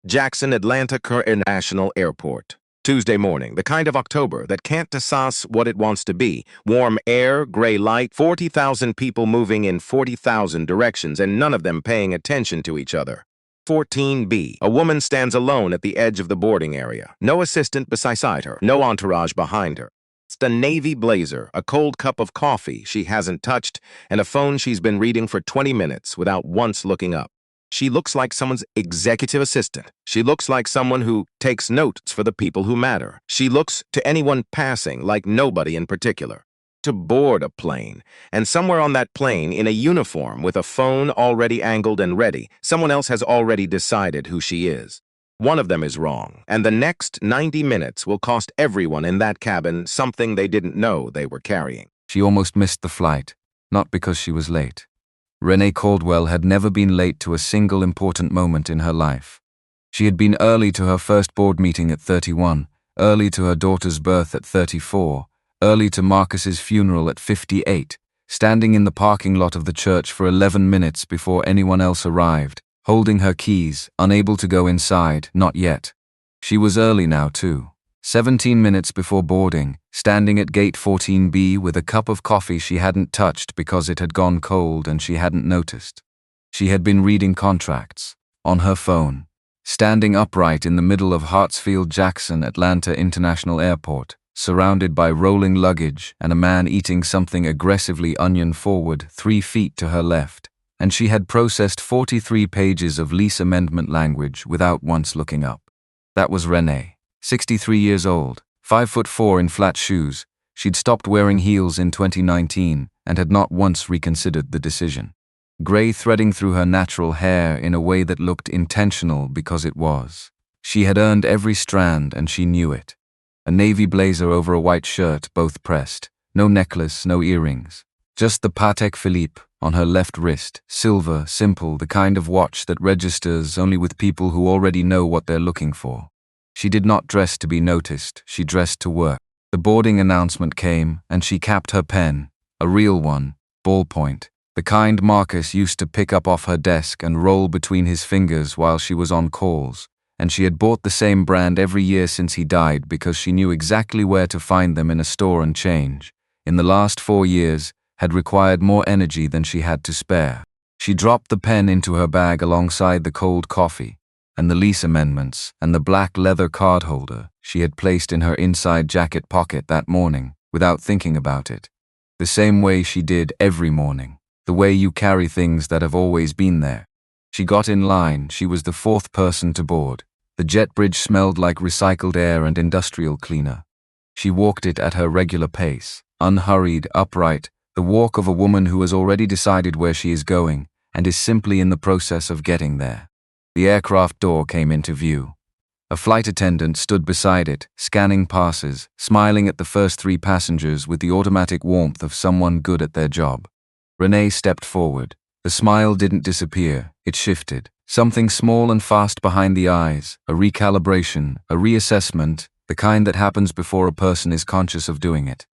Jackson, Atlanta International Airport. Tuesday morning, the kind of October that can't decide what it wants to be. Warm air, gray light, 40,000 people moving in 40,000 directions and none of them paying attention to each other. 14B. A woman stands alone at the edge of the boarding area. No assistant beside her, no entourage behind her. It's a navy blazer, a cold cup of coffee she hasn't touched, and a phone she's been reading for 20 minutes without once looking up. She looks like someone's executive assistant. She looks like someone who takes notes for the people who matter. She looks to anyone passing like nobody in particular. To board a plane, and somewhere on that plane, in a uniform with a phone already angled and ready, someone else has already decided who she is. One of them is wrong, and the next 90 minutes will cost everyone in that cabin something they didn't know they were carrying. She almost missed the flight, not because she was late. Renee Caldwell had never been late to a single important moment in her life. She had been early to her first board meeting at 31, early to her daughter's birth at 34, early to Marcus's funeral at 58, standing in the parking lot of the church for 11 minutes before anyone else arrived, holding her keys, unable to go inside, not yet. She was early now too. 17 minutes before boarding, standing at gate 14B with a cup of coffee she hadn't touched because it had gone cold and she hadn't noticed. She had been reading contracts, on her phone, standing upright in the middle of Hartsfield-Jackson Atlanta International Airport, surrounded by rolling luggage and a man eating something aggressively onion-forward 3 feet to her left, and she had processed 43 pages of lease amendment language without once looking up. That was Renee. 63 years old, 5'4" in flat shoes. She'd stopped wearing heels in 2019 and had not once reconsidered the decision. Gray threading through her natural hair in a way that looked intentional because it was. She had earned every strand and she knew it. A navy blazer over a white shirt, both pressed. No necklace, no earrings. Just the Patek Philippe on her left wrist, silver, simple, the kind of watch that registers only with people who already know what they're looking for. She did not dress to be noticed, she dressed to work. The boarding announcement came, and she capped her pen, a real one, ballpoint, the kind Marcus used to pick up off her desk and roll between his fingers while she was on calls, and she had bought the same brand every year since he died because she knew exactly where to find them in a store and change. In the last 4 years, had required more energy than she had to spare. She dropped the pen into her bag alongside the cold coffee, and the lease amendments, and the black leather card holder she had placed in her inside jacket pocket that morning, without thinking about it. The same way she did every morning, the way you carry things that have always been there. She got in line, she was the 4th person to board. The jet bridge smelled like recycled air and industrial cleaner. She walked it at her regular pace, unhurried, upright, the walk of a woman who has already decided where she is going, and is simply in the process of getting there. The aircraft door came into view. A flight attendant stood beside it, scanning passes, smiling at the first 3 passengers with the automatic warmth of someone good at their job. Renee stepped forward. The smile didn't disappear, it shifted. Something small and fast behind the eyes, a recalibration, a reassessment, the kind that happens before a person is conscious of doing it.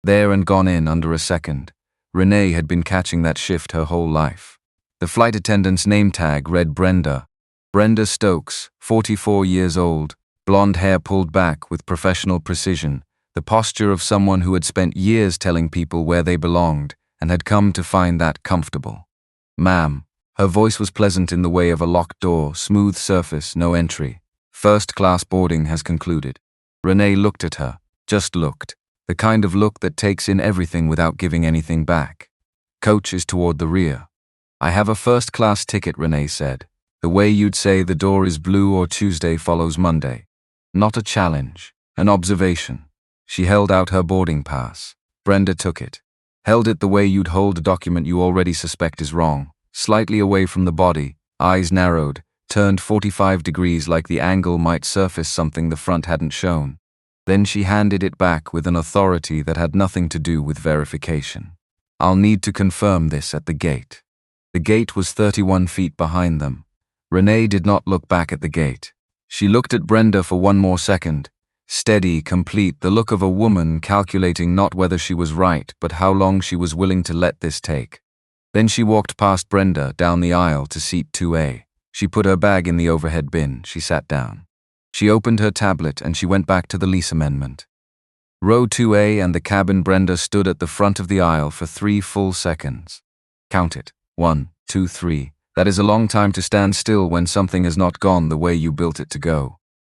There and gone in under a second. Renee had been catching that shift her whole life. The flight attendant's name tag read Brenda. Brenda Stokes, 44 years old, blonde hair pulled back with professional precision, the posture of someone who had spent years telling people where they belonged and had come to find that comfortable. Ma'am. Her voice was pleasant in the way of a locked door, smooth surface, no entry. First-class boarding has concluded. Renee looked at her, just looked, the kind of look that takes in everything without giving anything back. Coach is toward the rear. I have a first-class ticket, Renee said. The way you'd say the door is blue or Tuesday follows Monday. Not a challenge, an observation. She held out her boarding pass. Brenda took it. Held it the way you'd hold a document you already suspect is wrong, slightly away from the body, eyes narrowed, turned 45 degrees like the angle might surface something the front hadn't shown. Then she handed it back with an authority that had nothing to do with verification. I'll need to confirm this at the gate. The gate was 31 feet behind them. Renee did not look back at the gate. She looked at Brenda for one more second, steady, complete, the look of a woman calculating not whether she was right but how long she was willing to let this take. Then she walked past Brenda down the aisle to seat 2A. She put her bag in the overhead bin. She sat down. She opened her tablet and she went back to the lease amendment. Row 2A and the cabin. Brenda stood at the front of the aisle for 3 full seconds. Count it. 1, 2, 3. That is a long time to stand still when something has not gone the way you built it to go.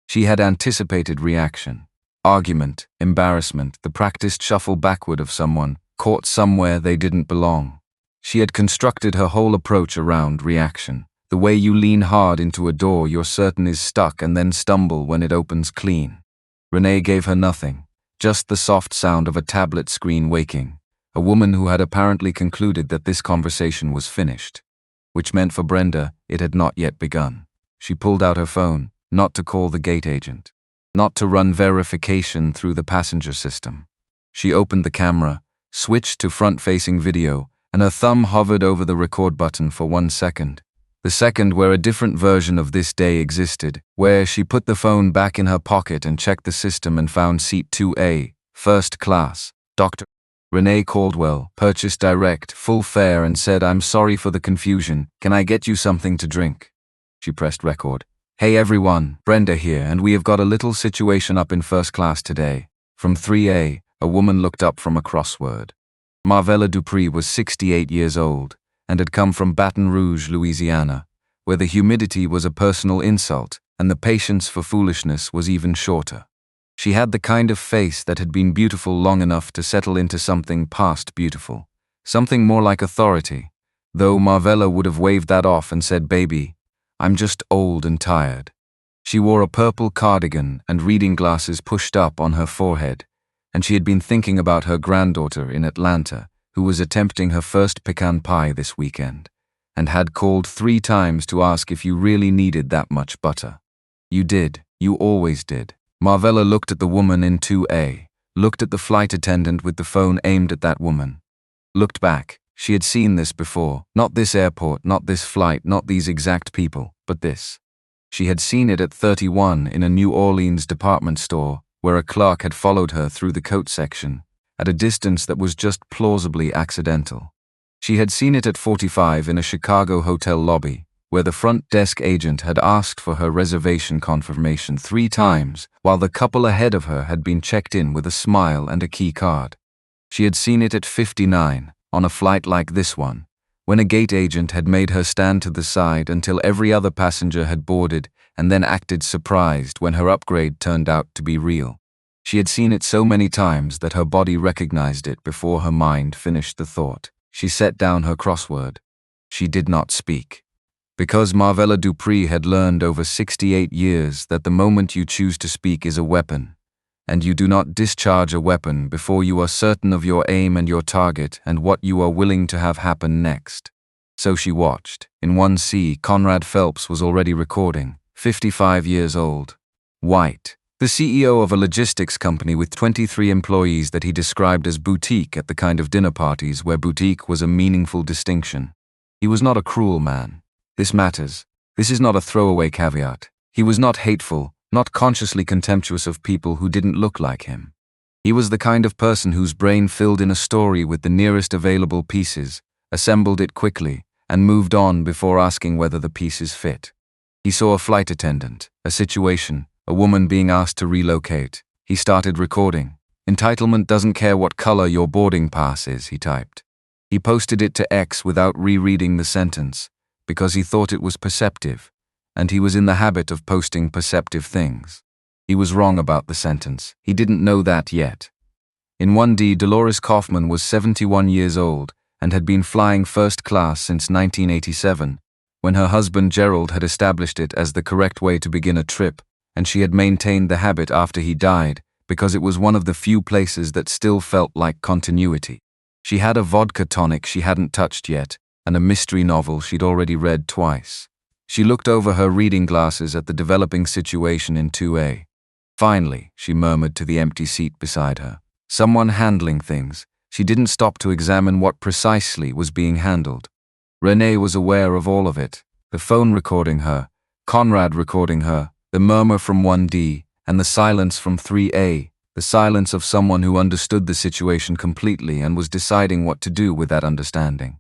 She had anticipated reaction. Argument, embarrassment, the practiced shuffle backward of someone, caught somewhere they didn't belong. She had constructed her whole approach around reaction. The way you lean hard into a door you're certain is stuck and then stumble when it opens clean. Renee gave her nothing, just the soft sound of a tablet screen waking, a woman who had apparently concluded that this conversation was finished, which meant for Brenda it had not yet begun. She pulled out her phone, not to call the gate agent, not to run verification through the passenger system. She opened the camera, switched to front-facing video, and her thumb hovered over the record button for 1 second. The second where a different version of this day existed, where she put the phone back in her pocket and checked the system and found seat 2A, first class, Dr. Renee Caldwell, purchased direct, full fare, and said, "I'm sorry for the confusion. Can I get you something to drink?" She pressed record. "Hey everyone, Brenda here, and we have got a little situation up in first class today." From 3A, a woman looked up from a crossword. Marvella Dupree was 68 years old and had come from Baton Rouge, Louisiana, where the humidity was a personal insult and the patience for foolishness was even shorter. She had the kind of face that had been beautiful long enough to settle into something past beautiful, something more like authority, though Marvella would have waved that off and said, "Baby, I'm just old and tired." She wore a purple cardigan and reading glasses pushed up on her forehead, and she had been thinking about her granddaughter in Atlanta, who was attempting her first pecan pie this weekend, and had called 3 times to ask if you really needed that much butter. You did, you always did. Marvella looked at the woman in 2A, looked at the flight attendant with the phone aimed at that woman. Looked back. She had seen this before, not this airport, not this flight, not these exact people, but this. She had seen it at 31 in a New Orleans department store, where a clerk had followed her through the coat section, at a distance that was just plausibly accidental. She had seen it at 45 in a Chicago hotel lobby, where the front desk agent had asked for her reservation confirmation 3 times, while the couple ahead of her had been checked in with a smile and a key card. She had seen it at 59, on a flight like this one, when a gate agent had made her stand to the side until every other passenger had boarded and then acted surprised when her upgrade turned out to be real. She had seen it so many times that her body recognized it before her mind finished the thought. She set down her crossword. She did not speak. Because Marvella Dupree had learned over 68 years that the moment you choose to speak is a weapon, and you do not discharge a weapon before you are certain of your aim and your target and what you are willing to have happen next. So she watched. In 1C, Conrad Phelps was already recording, 55 years old. White. The CEO of a logistics company with 23 employees that he described as boutique at the kind of dinner parties where boutique was a meaningful distinction. He was not a cruel man. This matters. This is not a throwaway caveat. He was not hateful, not consciously contemptuous of people who didn't look like him. He was the kind of person whose brain filled in a story with the nearest available pieces, assembled it quickly, and moved on before asking whether the pieces fit. He saw a flight attendant, a situation, a woman being asked to relocate. He started recording. "Entitlement doesn't care what color your boarding pass is," he typed. He posted it to X without rereading the sentence, because he thought it was perceptive, and he was in the habit of posting perceptive things. He was wrong about the sentence. He didn't know that yet. In 1D, Dolores Kaufman was 71 years old and had been flying first class since 1987, when her husband Gerald had established it as the correct way to begin a trip, and she had maintained the habit after he died because it was one of the few places that still felt like continuity. She had a vodka tonic she hadn't touched yet, and a mystery novel she'd already read twice. She looked over her reading glasses at the developing situation in 2A. "Finally," she murmured to the empty seat beside her. Someone handling things. She didn't stop to examine what precisely was being handled. Renee was aware of all of it. The phone recording her, Conrad recording her, the murmur from 1D, and the silence from 3A, the silence of someone who understood the situation completely and was deciding what to do with that understanding.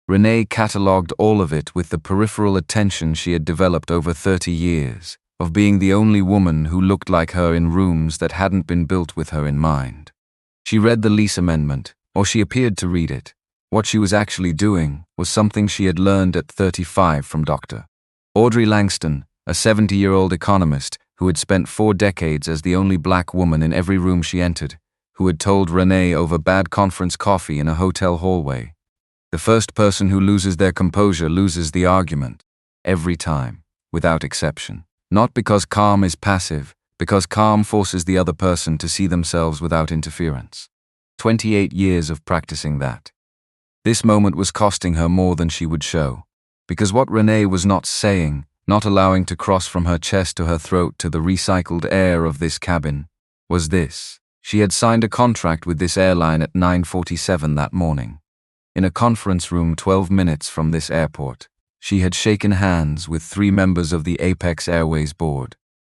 Renee catalogued all of it with the peripheral attention she had developed over 30 years, of being the only woman who looked like her in rooms that hadn't been built with her in mind. She read the lease amendment, or she appeared to read it. What she was actually doing was something she had learned at 35 from Dr. Audrey Langston, a 70-year-old economist who had spent 4 decades as the only black woman in every room she entered, who had told Renee over bad conference coffee in a hotel hallway. The first person who loses their composure loses the argument. Every time, without exception. Not because calm is passive, because calm forces the other person to see themselves without interference. 28 years of practicing that. This moment was costing her more than she would show, because what Renee was not saying, not allowing to cross from her chest to her throat to the recycled air of this cabin, was this. She had signed a contract with this airline at 9:47 that morning. In a conference room 12 minutes from this airport, she had shaken hands with 3 members of the Apex Airways board.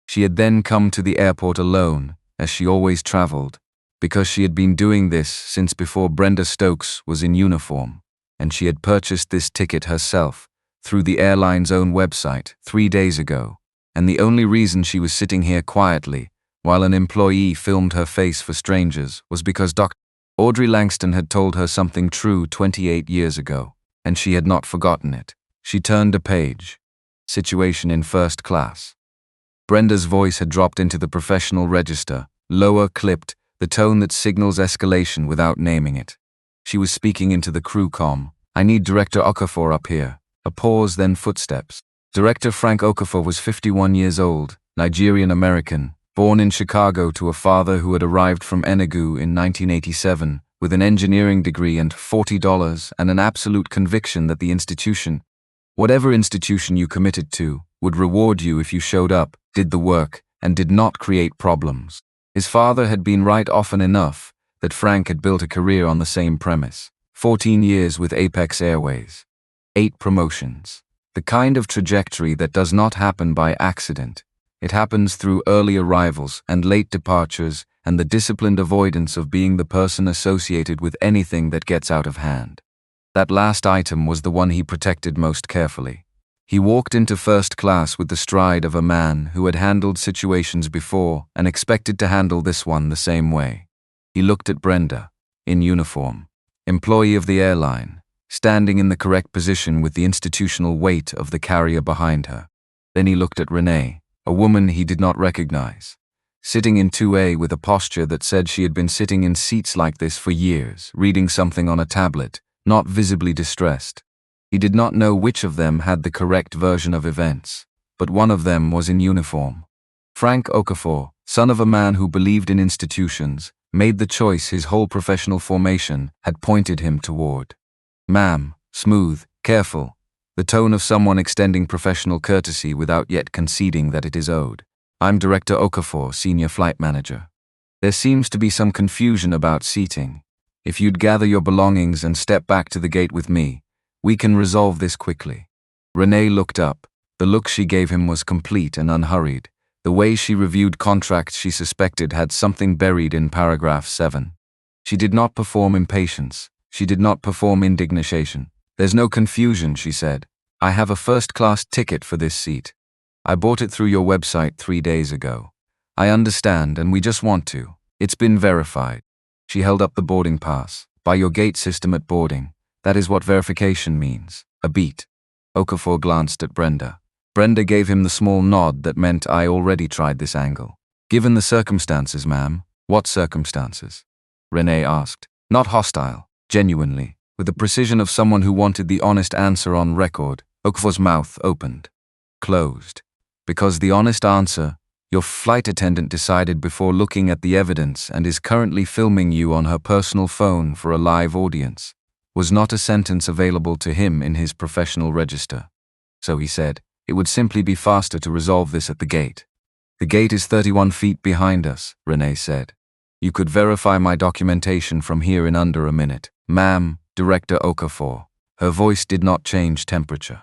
She had then come to the airport alone, as she always traveled, because she had been doing this since before Brenda Stokes was in uniform, and she had purchased this ticket herself through the airline's own website 3 days ago, and the only reason she was sitting here quietly while an employee filmed her face for strangers was because Dr. Audrey Langston had told her something true 28 years ago, and she had not forgotten it. She turned a page. Situation in first class. Brenda's voice had dropped into the professional register, lower, clipped, the tone that signals escalation without naming it. She was speaking into the crew comm. "I need Director Okafor up here." A pause, then footsteps. Director Frank Okafor was 51 years old, Nigerian-American, born in Chicago to a father who had arrived from Enugu in 1987 with an engineering degree and $40 and an absolute conviction that the institution, whatever institution you committed to, would reward you if you showed up, did the work, and did not create problems. His father had been right often enough that Frank had built a career on the same premise. 14 years with Apex Airways. 8 promotions. The kind of trajectory that does not happen by accident. It happens through early arrivals and late departures and the disciplined avoidance of being the person associated with anything that gets out of hand. That last item was the one he protected most carefully. He walked into first class with the stride of a man who had handled situations before and expected to handle this one the same way. He looked at Brenda, in uniform, employee of the airline, standing in the correct position with the institutional weight of the carrier behind her. Then he looked at Renee, a woman he did not recognize, sitting in 2A with a posture that said she had been sitting in seats like this for years, reading something on a tablet, not visibly distressed. He did not know which of them had the correct version of events, but one of them was in uniform. Frank Okafor, son of a man who believed in institutions, made the choice his whole professional formation had pointed him toward. "Ma'am," smooth, careful, the tone of someone extending professional courtesy without yet conceding that it is owed. "I'm Director Okafor, Senior Flight Manager. There seems to be some confusion about seating. If you'd gather your belongings and step back to the gate with me, we can resolve this quickly." Renee looked up. The look she gave him was complete and unhurried. The way she reviewed contracts she suspected had something buried in paragraph 7. She did not perform impatience. She did not perform indignation. "There's no confusion," she said. "I have a first-class ticket for this seat. I bought it through your website 3 days ago. I understand, and we just want to. It's been verified." She held up the boarding pass. "By your gate system at boarding. That is what verification means. A beat." Okafor glanced at Brenda. Brenda gave him the small nod that meant, "I already tried this angle." "Given the circumstances, ma'am." "What circumstances?" Renee asked. Not hostile, genuinely, with the precision of someone who wanted the honest answer on record. Okafor's mouth opened. Closed. "Because the honest answer, your flight attendant decided before looking at the evidence and is currently filming you on her personal phone for a live audience, was not a sentence available to him in his professional register. So he said, it would simply be faster to resolve this at the gate." "The gate is 31 feet behind us," Renee said. "You could verify my documentation from here in under a minute." "Ma'am, Director Okafor." Her voice did not change temperature.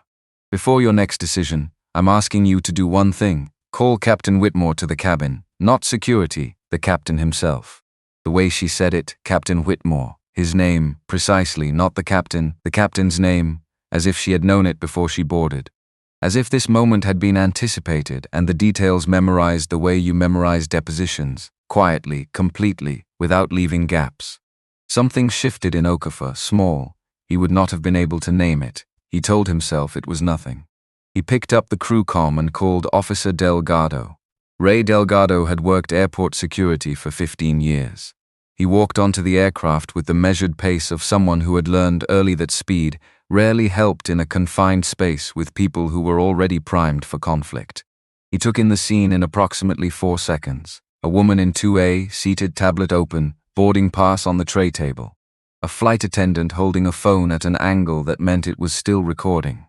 "Before your next decision, I'm asking you to do one thing. Call Captain Whitmore to the cabin, not security, the captain himself." The way she said it, Captain Whitmore, His name, precisely, not the captain's name, as if she had known it before she boarded. As if this moment had been anticipated and the details memorized the way you memorize depositions, quietly, completely, without leaving gaps. Something shifted in Okafor, small. He would not have been able to name it. He told himself it was nothing. He picked up the crew comm and called Officer Delgado. Ray Delgado had worked airport security for 15 years. He walked onto the aircraft with the measured pace of someone who had learned early that speed rarely helped in a confined space with people who were already primed for conflict. He took in the scene in approximately 4 seconds. A woman in 2A, seated, tablet open, boarding pass on the tray table. A flight attendant holding a phone at an angle that meant it was still recording.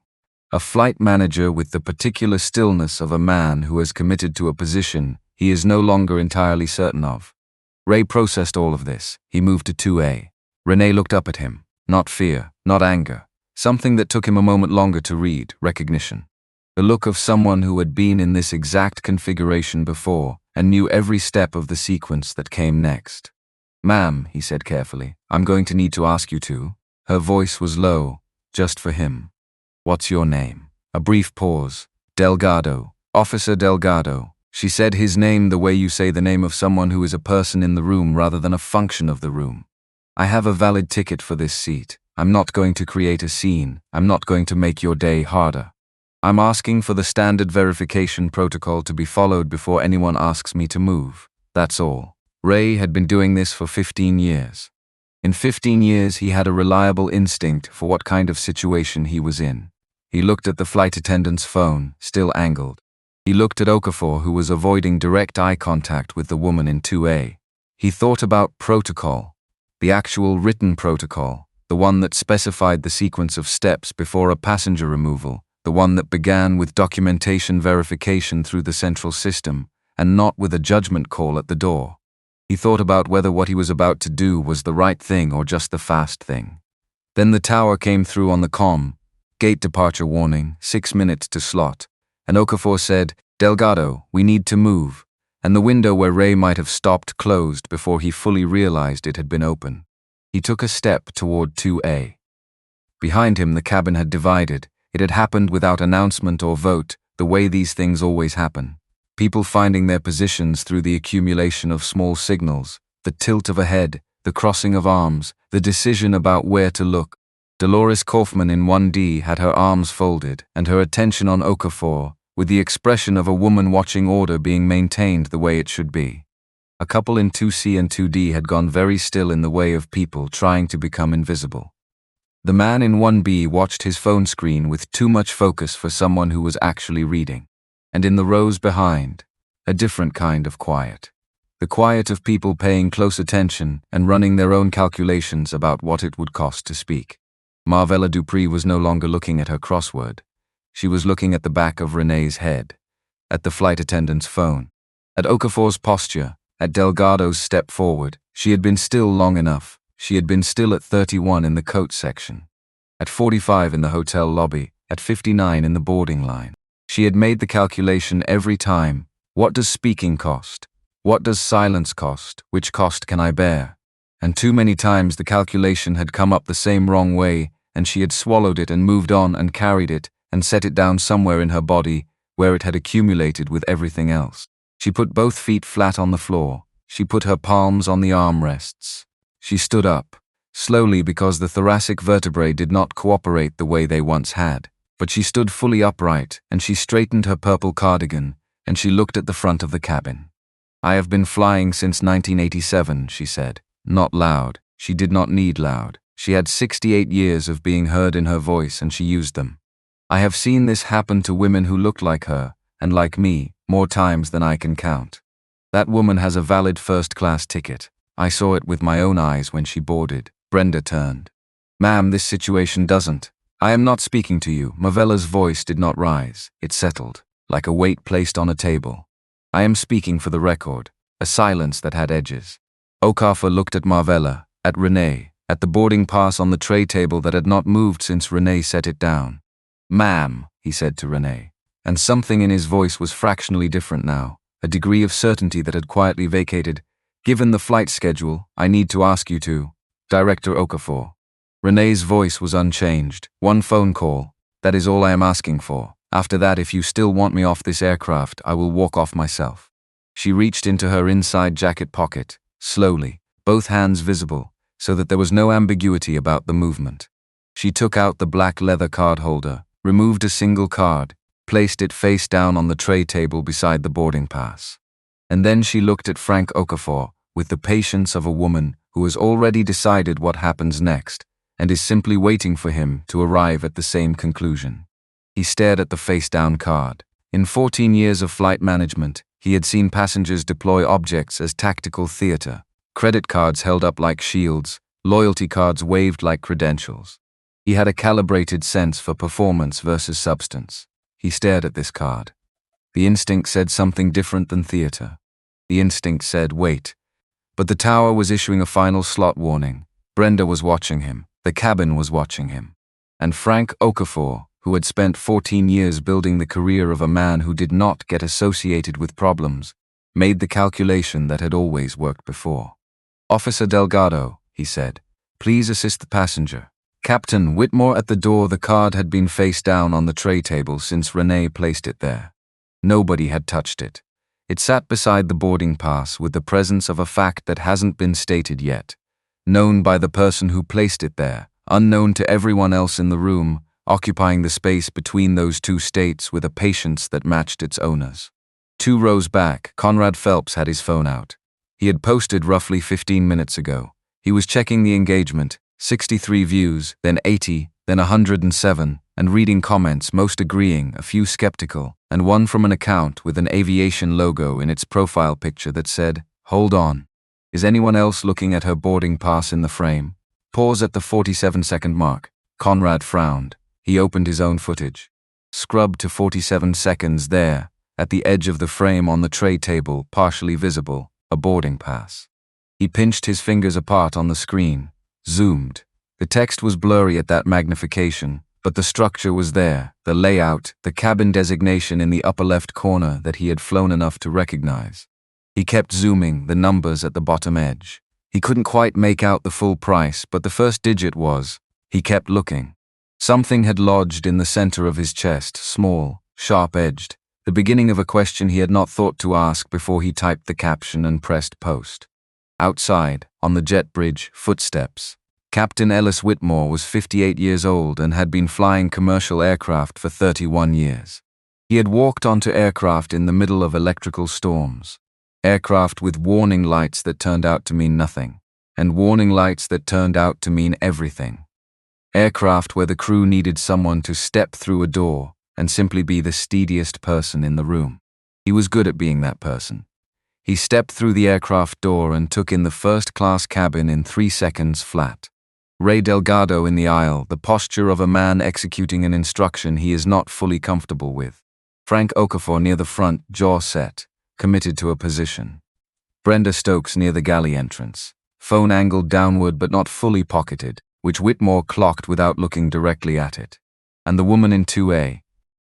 A flight manager with the particular stillness of a man who has committed to a position he is no longer entirely certain of. Ray processed all of this. He moved to 2A. Renee looked up at him. Not fear, not anger. Something that took him a moment longer to read, recognition. The look of someone who had been in this exact configuration before and knew every step of the sequence that came next. "Ma'am," he said carefully, "I'm going to need to ask you to." Her voice was low, just for him. "What's your name?" A brief pause. "Delgado. Officer Delgado." She said his name the way you say the name of someone who is a person in the room rather than a function of the room. "I have a valid ticket for this seat. I'm not going to create a scene. I'm not going to make your day harder. I'm asking for the standard verification protocol to be followed before anyone asks me to move. That's all." Ray had been doing this for 15 years. In 15 years, he had a reliable instinct for what kind of situation he was in. He looked at the flight attendant's phone, still angled. He looked at Okafor, who was avoiding direct eye contact with the woman in 2A. He thought about protocol, the actual written protocol, the one that specified the sequence of steps before a passenger removal, the one that began with documentation verification through the central system, and not with a judgment call at the door. He thought about whether what he was about to do was the right thing or just the fast thing. Then the tower came through on the comm. "Gate departure warning, 6 minutes to slot." And Okafor said, "Delgado, we need to move." And the window where Ray might have stopped closed before he fully realized it had been open. He took a step toward 2A. Behind him, the cabin had divided. It had happened without announcement or vote, the way these things always happen. People finding their positions through the accumulation of small signals, the tilt of a head, the crossing of arms, the decision about where to look. Dolores Kaufman in 1D had her arms folded and her attention on Okafor, with the expression of a woman watching order being maintained the way it should be. A couple in 2C and 2D had gone very still in the way of people trying to become invisible. The man in 1B watched his phone screen with too much focus for someone who was actually reading. And in the rows behind, a different kind of quiet. The quiet of people paying close attention and running their own calculations about what it would cost to speak. Marvella Dupree was no longer looking at her crossword. She was looking at the back of Renee's head, at the flight attendant's phone, at Okafor's posture, at Delgado's step forward. She had been still long enough. She had been still at 31 in the coat section, at 45 in the hotel lobby, at 59 in the boarding line. She had made the calculation every time. What does speaking cost? What does silence cost? Which cost can I bear? And too many times the calculation had come up the same wrong way, and she had swallowed it and moved on and carried it and set it down somewhere in her body where it had accumulated with everything else. She put both feet flat on the floor. She put her palms on the armrests. She stood up, slowly because the thoracic vertebrae did not cooperate the way they once had. But she stood fully upright, and she straightened her purple cardigan, and she looked at the front of the cabin. "I have been flying since 1987, she said. Not loud. She did not need loud. She had 68 years of being heard in her voice, and she used them. "I have seen this happen to women who looked like her, and like me, more times than I can count. That woman has a valid first-class ticket. I saw it with my own eyes when she boarded." Brenda turned. "Ma'am, this situation doesn't. I am not speaking to you." Marvella's voice did not rise. It settled, like a weight placed on a table. "I am speaking for the record." A silence that had edges. Okafor looked at Marvella, at Renee, at the boarding pass on the tray table that had not moved since Renee set it down. "Ma'am," he said to Renee, and something in his voice was fractionally different now, a degree of certainty that had quietly vacated. "Given the flight schedule, I need to ask you to." Director Okafor. Renee's voice was unchanged. One phone call. That is all I am asking for. After that, if you still want me off this aircraft, I will walk off myself. She reached into her inside jacket pocket, slowly, both hands visible, so that there was no ambiguity about the movement. She took out the black leather card holder, removed a single card, placed it face down on the tray table beside the boarding pass. And then she looked at Frank Okafor with the patience of a woman who has already decided what happens next and is simply waiting for him to arrive at the same conclusion. He stared at the face-down card. In 14 years of flight management, he had seen passengers deploy objects as tactical theater, credit cards held up like shields, loyalty cards waved like credentials. He had a calibrated sense for performance versus substance. He stared at this card. The instinct said something different than theater. The instinct said, wait. But the tower was issuing a final slot warning. Brenda was watching him. The cabin was watching him. And Frank Okafor, who had spent 14 years building the career of a man who did not get associated with problems, made the calculation that had always worked before. Officer Delgado, he said, please assist the passenger. Captain Whitmore at the door. The card had been face down on the tray table since Renee placed it there. Nobody had touched it. It sat beside the boarding pass with the presence of a fact that hasn't been stated yet, known by the person who placed it there, unknown to everyone else in the room, occupying the space between those two states with a patience that matched its owners. 2 rows back, Conrad Phelps had his phone out. He had posted roughly 15 minutes ago. He was checking the engagement, 63 views, then 80, then 107, and reading comments, most agreeing, a few skeptical, and one from an account with an aviation logo in its profile picture that said, hold on. Is anyone else looking at her boarding pass in the frame? Pause at the 47-second mark. Conrad frowned. He opened his own footage. Scrubbed to 47 seconds there, at the edge of the frame on the tray table, partially visible, a boarding pass. He pinched his fingers apart on the screen, zoomed. The text was blurry at that magnification, but the structure was there, the layout, the cabin designation in the upper left corner that he had flown enough to recognize. He kept zooming, the numbers at the bottom edge. He couldn't quite make out the full price, but the first digit was. He kept looking. Something had lodged in the center of his chest, small, sharp-edged, the beginning of a question he had not thought to ask before he typed the caption and pressed post. Outside, on the jet bridge, footsteps. Captain Ellis Whitmore was 58 years old and had been flying commercial aircraft for 31 years. He had walked onto aircraft in the middle of electrical storms. Aircraft with warning lights that turned out to mean nothing, and warning lights that turned out to mean everything. Aircraft where the crew needed someone to step through a door and simply be the steadiest person in the room. He was good at being that person. He stepped through the aircraft door and took in the first-class cabin in 3 seconds flat. Ray Delgado in the aisle, the posture of a man executing an instruction he is not fully comfortable with. Frank Okafor near the front, jaw set, committed to a position. Brenda Stokes near the galley entrance, phone angled downward but not fully pocketed, which Whitmore clocked without looking directly at it. And the woman in 2A.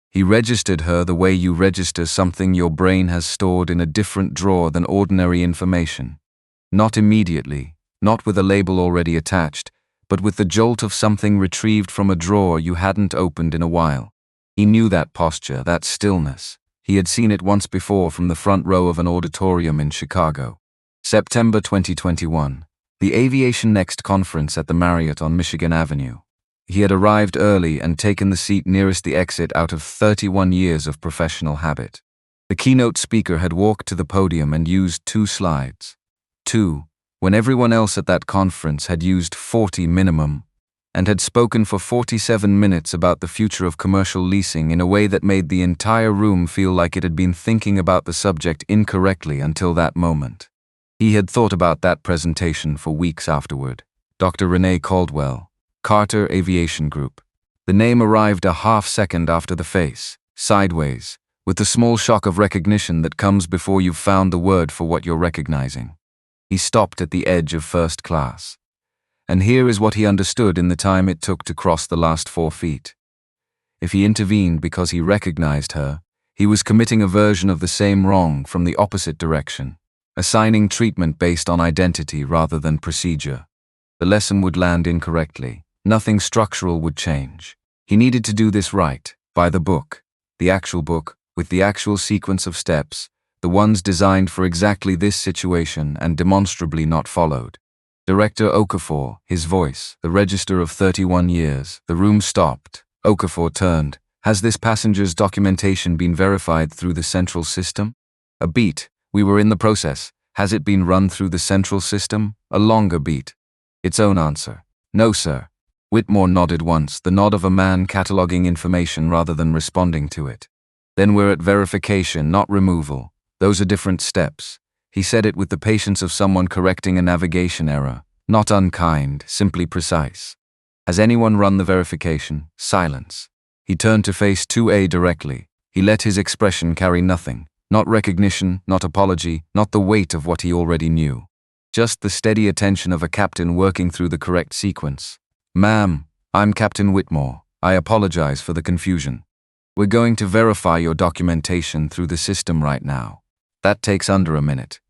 He registered her the way you register something your brain has stored in a different drawer than ordinary information. Not immediately, not with a label already attached, but with the jolt of something retrieved from a drawer you hadn't opened in a while. He knew that posture, that stillness. He had seen it once before from the front row of an auditorium in Chicago. September 2021. The Aviation Next conference at the Marriott on Michigan Avenue. He had arrived early and taken the seat nearest the exit out of 31 years of professional habit. The keynote speaker had walked to the podium and used 2 slides. 2, when everyone else at that conference had used 40 minimum, and had spoken for 47 minutes about the future of commercial leasing in a way that made the entire room feel like it had been thinking about the subject incorrectly until that moment. He had thought about that presentation for weeks afterward. Dr. Renee Caldwell, Carter Aviation Group. The name arrived a half-second after the face, sideways, with the small shock of recognition that comes before you've found the word for what you're recognizing. He stopped at the edge of first class. And here is what he understood in the time it took to cross the last 4 feet. If he intervened because he recognized her, he was committing a version of the same wrong from the opposite direction, assigning treatment based on identity rather than procedure. The lesson would land incorrectly. Nothing structural would change. He needed to do this right, by the book. The actual book, with the actual sequence of steps, the ones designed for exactly this situation and demonstrably not followed. Director Okafor, his voice, the register of 31 years. The room stopped. Okafor turned. Has this passenger's documentation been verified through the central system? A beat. We were in the process. Has it been run through the central system? A longer beat. Its own answer. No, sir. Whitmore nodded once, the nod of a man cataloging information rather than responding to it. Then we're at verification, not removal. Those are different steps. He said it with the patience of someone correcting a navigation error. Not unkind, simply precise. Has anyone run the verification? Silence. He turned to face 2A directly. He let his expression carry nothing. Not recognition, not apology, not the weight of what he already knew. Just the steady attention of a captain working through the correct sequence. Ma'am, I'm Captain Whitmore. I apologize for the confusion. We're going to verify your documentation through the system right now. That takes under a minute.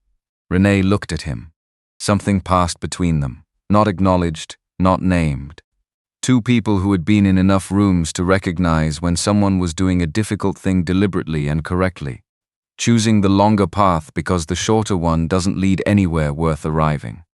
Renee looked at him. Something passed between them. Not acknowledged, not named. Two people who had been in enough rooms to recognize when someone was doing a difficult thing deliberately and correctly. Choosing the longer path because the shorter one doesn't lead anywhere worth arriving.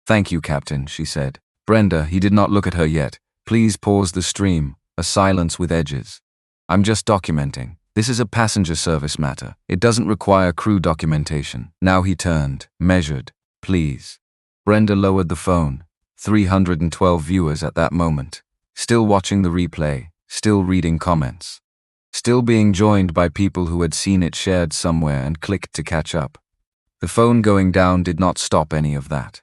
Thank you, Captain, she said. Brenda, he did not look at her yet. Please pause the stream. A silence with edges. I'm just documenting. This is a passenger service matter. It doesn't require crew documentation. Now he turned, measured. Please. Brenda lowered the phone. 312 viewers at that moment. Still watching the replay. Still reading comments. Still being joined by people who had seen it shared somewhere and clicked to catch up. The phone going down did not stop any of that.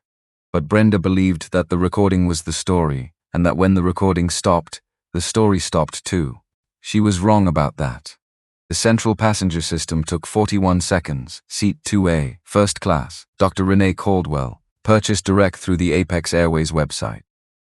But Brenda believed that the recording was the story, and that when the recording stopped, the story stopped too. She was wrong about that. The central passenger system took 41 seconds, seat 2A, first class, Dr. Renee Caldwell, purchased direct through the Apex Airways website.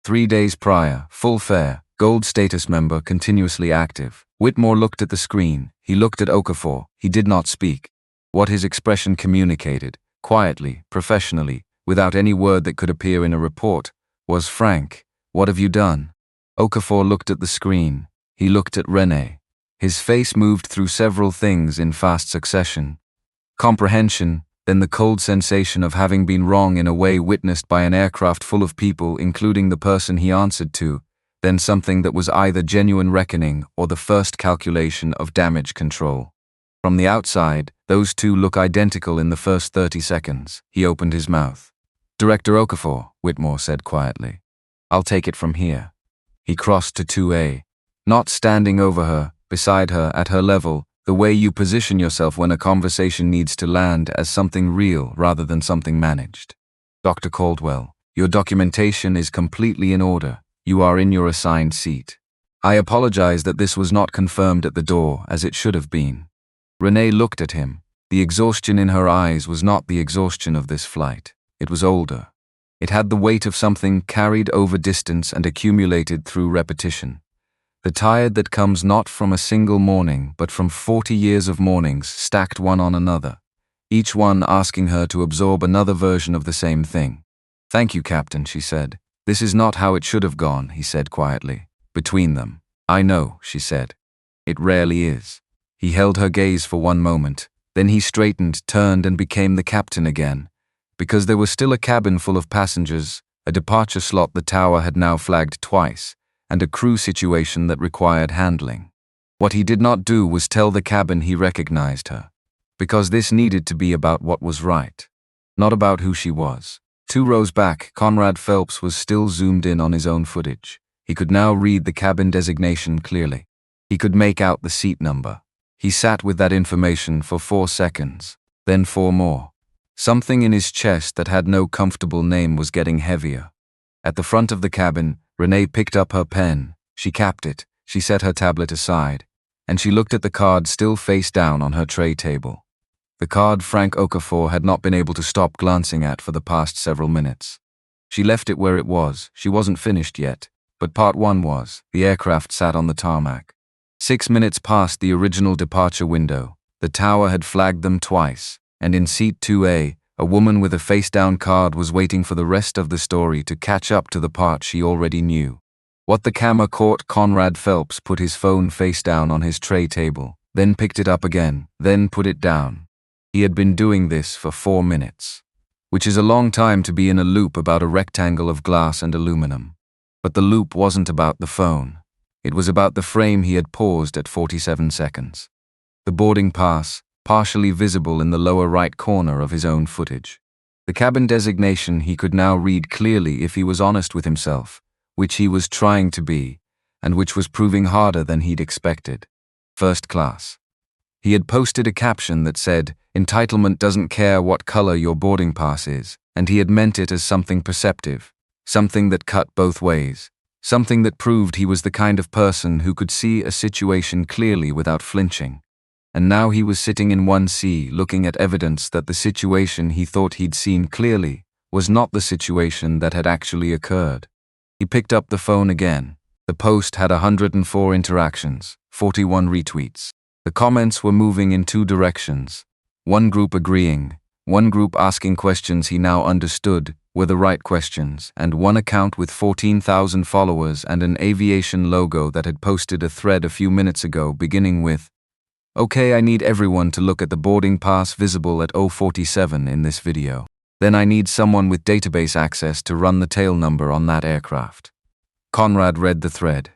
3 days prior, full fare, gold status member, continuously active. Whitmore looked at the screen. He looked at Okafor. He did not speak. What his expression communicated, quietly, professionally, without any word that could appear in a report, was frank. What have you done? Okafor looked at the screen. He looked at Renee. His face moved through several things in fast succession. Comprehension, then the cold sensation of having been wrong in a way witnessed by an aircraft full of people, including the person he answered to, then something that was either genuine reckoning or the first calculation of damage control. From the outside, those two look identical in the first 30 seconds. He opened his mouth. Director Okafor, Whitmore said quietly. I'll take it from here. He crossed to 2A. Not standing over her, beside her, at her level, the way you position yourself when a conversation needs to land as something real rather than something managed. Dr. Caldwell, your documentation is completely in order. You are in your assigned seat. I apologize that this was not confirmed at the door as it should have been. Renee looked at him. The exhaustion in her eyes was not the exhaustion of this flight. It was older. It had the weight of something carried over distance and accumulated through repetition. The tired that comes not from a single morning, but from 40 years of mornings stacked one on another, each one asking her to absorb another version of the same thing. Thank you, Captain, she said. This is not how it should have gone, he said quietly. Between them. I know, she said. It rarely is. He held her gaze for one moment, then he straightened, turned, and became the captain again. Because there was still a cabin full of passengers, a departure slot the tower had now flagged twice, and a crew situation that required handling. What he did not do was tell the cabin he recognized her. Because this needed to be about what was right. Not about who she was. 2 rows back, Conrad Phelps was still zoomed in on his own footage. He could now read the cabin designation clearly. He could make out the seat number. He sat with that information for 4 seconds, then 4 more. Something in his chest that had no comfortable name was getting heavier. At the front of the cabin, Renee picked up her pen. She capped it. She set her tablet aside. And she looked at the card still face down on her tray table. The card Frank Okafor had not been able to stop glancing at for the past several minutes. She left it where it was. She wasn't finished yet. But part 1 was. The aircraft sat on the tarmac. 6 minutes past the original departure window. The tower had flagged them twice. And in seat 2A, A woman with a face-down card was waiting for the rest of the story to catch up to the part she already knew. What the camera caught, Conrad Phelps put his phone face down on his tray table, then picked it up again, then put it down. He had been doing this for 4 minutes, which is a long time to be in a loop about a rectangle of glass and aluminum. But the loop wasn't about the phone. It was about the frame he had paused at 47 seconds. The boarding pass, partially visible in the lower right corner of his own footage. The cabin designation he could now read clearly if he was honest with himself, which he was trying to be, and which was proving harder than he'd expected. First class. He had posted a caption that said, "Entitlement doesn't care what color your boarding pass is," and he had meant it as something perceptive, something that cut both ways, something that proved he was the kind of person who could see a situation clearly without flinching. And now he was sitting in 1C looking at evidence that the situation he thought he'd seen clearly was not the situation that had actually occurred. He picked up the phone again. The post had 104 interactions, 41 retweets. The comments were moving in 2 directions. One group agreeing, one group asking questions he now understood were the right questions, and one account with 14,000 followers and an aviation logo that had posted a thread a few minutes ago beginning with, "Okay, I need everyone to look at the boarding pass visible at 047 in this video. Then I need someone with database access to run the tail number on that aircraft." Conrad read the thread.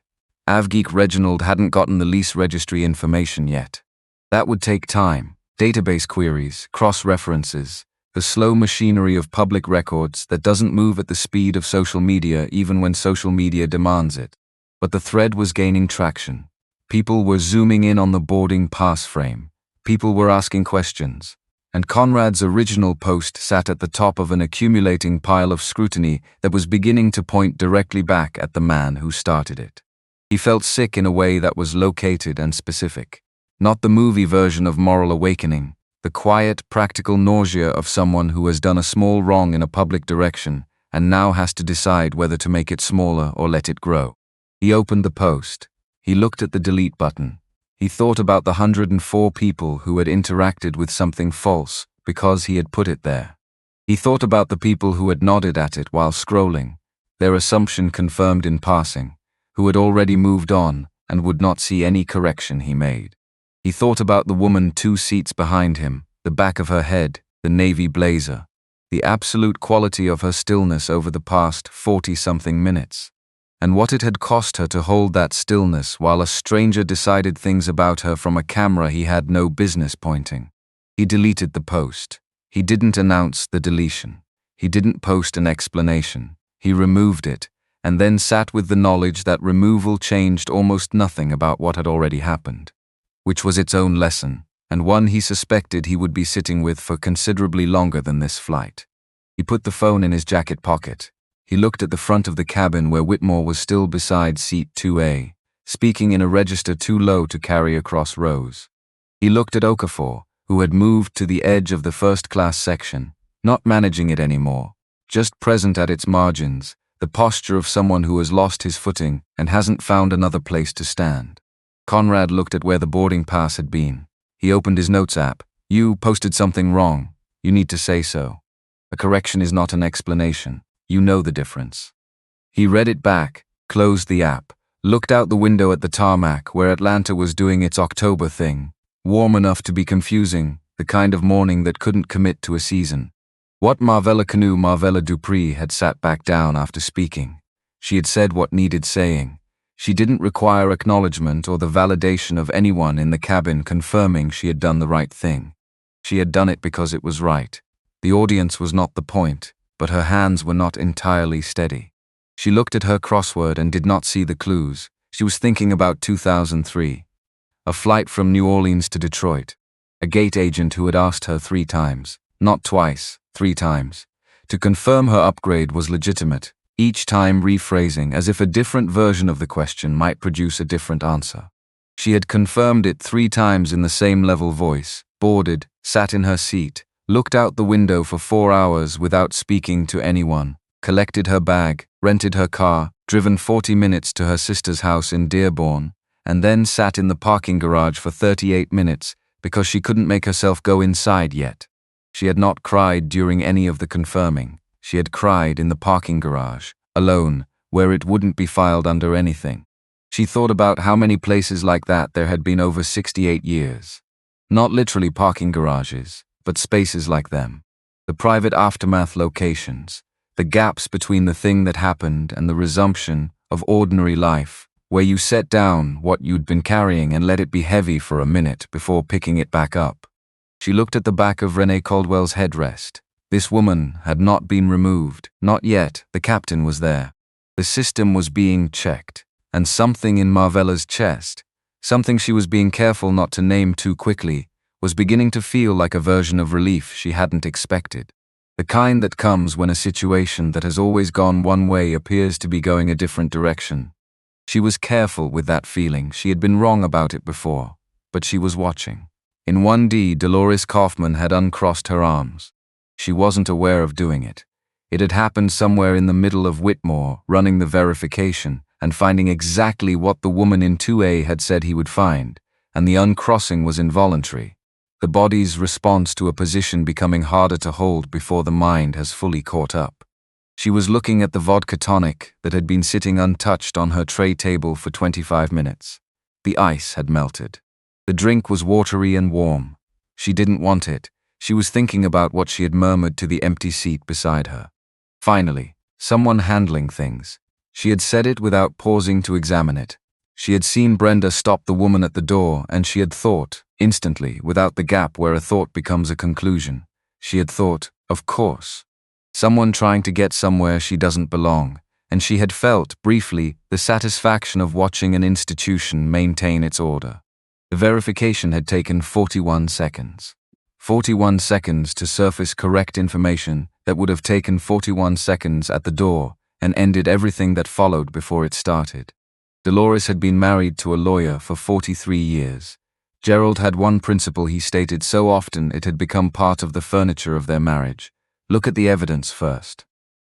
Avgeek Reginald hadn't gotten the lease registry information yet. That would take time, database queries, cross-references, the slow machinery of public records that doesn't move at the speed of social media even when social media demands it. But the thread was gaining traction. People were zooming in on the boarding pass frame. People were asking questions. And Conrad's original post sat at the top of an accumulating pile of scrutiny that was beginning to point directly back at the man who started it. He felt sick in a way that was located and specific. Not the movie version of moral awakening, the quiet, practical nausea of someone who has done a small wrong in a public direction and now has to decide whether to make it smaller or let it grow. He opened the post. He looked at the delete button. He thought about the 104 people who had interacted with something false because he had put it there. He thought about the people who had nodded at it while scrolling, their assumption confirmed in passing, who had already moved on and would not see any correction he made. He thought about the woman 2 seats behind him, the back of her head, the navy blazer, the absolute quality of her stillness over the past 40-something minutes, and what it had cost her to hold that stillness while a stranger decided things about her from a camera he had no business pointing. He deleted the post. He didn't announce the deletion. He didn't post an explanation. He removed it, and then sat with the knowledge that removal changed almost nothing about what had already happened, which was its own lesson, and one he suspected he would be sitting with for considerably longer than this flight. He put the phone in his jacket pocket. He looked at the front of the cabin where Whitmore was still beside seat 2A, speaking in a register too low to carry across rows. He looked at Okafor, who had moved to the edge of the first-class section, not managing it anymore, just present at its margins, the posture of someone who has lost his footing and hasn't found another place to stand. Conrad looked at where the boarding pass had been. He opened his notes app. "You posted something wrong. You need to say so. A correction is not an explanation. You know the difference." He read it back, closed the app, looked out the window at the tarmac where Atlanta was doing its October thing, warm enough to be confusing, the kind of morning that couldn't commit to a season. What Marvella Dupree had sat back down after speaking. She had said what needed saying. She didn't require acknowledgement or the validation of anyone in the cabin confirming she had done the right thing. She had done it because it was right. The audience was not the point, but her hands were not entirely steady. She looked at her crossword and did not see the clues. She was thinking about 2003. A flight from New Orleans to Detroit. A gate agent who had asked her 3 times, not twice, 3 times, to confirm her upgrade was legitimate, each time rephrasing as if a different version of the question might produce a different answer. She had confirmed it 3 times in the same level voice, boarded, sat in her seat, looked out the window for 4 hours without speaking to anyone, collected her bag, rented her car, driven 40 minutes to her sister's house in Dearborn, and then sat in the parking garage for 38 minutes because she couldn't make herself go inside yet. She had not cried during any of the confirming. She had cried in the parking garage, alone, where it wouldn't be filed under anything. She thought about how many places like that there had been over 68 years. Not literally parking garages, but spaces like them. The private aftermath locations, the gaps between the thing that happened and the resumption of ordinary life, where you set down what you'd been carrying and let it be heavy for a minute before picking it back up. She looked at the back of Renee Caldwell's headrest. This woman had not been removed. Not yet. The captain was there. The system was being checked. And something in Marvella's chest, something she was being careful not to name too quickly, was beginning to feel like a version of relief she hadn't expected. The kind that comes when a situation that has always gone one way appears to be going a different direction. She was careful with that feeling. She had been wrong about it before, but she was watching. In 1D, Dolores Kaufman had uncrossed her arms. She wasn't aware of doing it. It had happened somewhere in the middle of Whitmore, running the verification, and finding exactly what the woman in 2A had said he would find, and the uncrossing was involuntary. The body's response to a position becoming harder to hold before the mind has fully caught up. She was looking at the vodka tonic that had been sitting untouched on her tray table for 25 minutes. The ice had melted. The drink was watery and warm. She didn't want it. She was thinking about what she had murmured to the empty seat beside her. Finally, someone handling things. She had said it without pausing to examine it. She had seen Brenda stop the woman at the door, and she had thought, instantly, without the gap where a thought becomes a conclusion. She had thought, of course. Someone trying to get somewhere she doesn't belong, and she had felt, briefly, the satisfaction of watching an institution maintain its order. The verification had taken 41 seconds. 41 seconds to surface correct information that would have taken 41 seconds at the door and ended everything that followed before it started. Dolores had been married to a lawyer for 43 years. Gerald had one principle he stated so often it had become part of the furniture of their marriage. Look at the evidence first.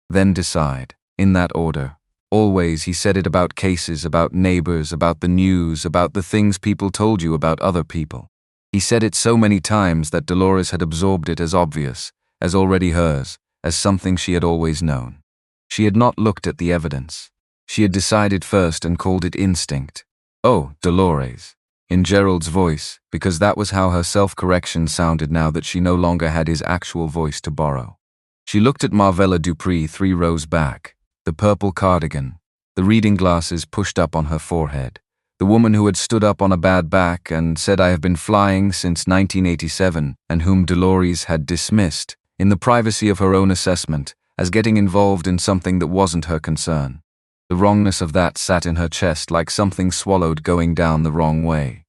Then decide, in that order. Always he said it about cases, about neighbors, about the news, about the things people told you about other people. He said it so many times that Dolores had absorbed it as obvious, as already hers, as something she had always known. She had not looked at the evidence. She had decided first and called it instinct. Oh, Dolores. In Gerald's voice, because that was how her self-correction sounded now that she no longer had his actual voice to borrow. She looked at Marvella Dupree 3 rows back. The purple cardigan, the reading glasses pushed up on her forehead, the woman who had stood up on a bad back and said I have been flying since 1987 and whom Dolores had dismissed, in the privacy of her own assessment, as getting involved in something that wasn't her concern. The wrongness of that sat in her chest like something swallowed going down the wrong way.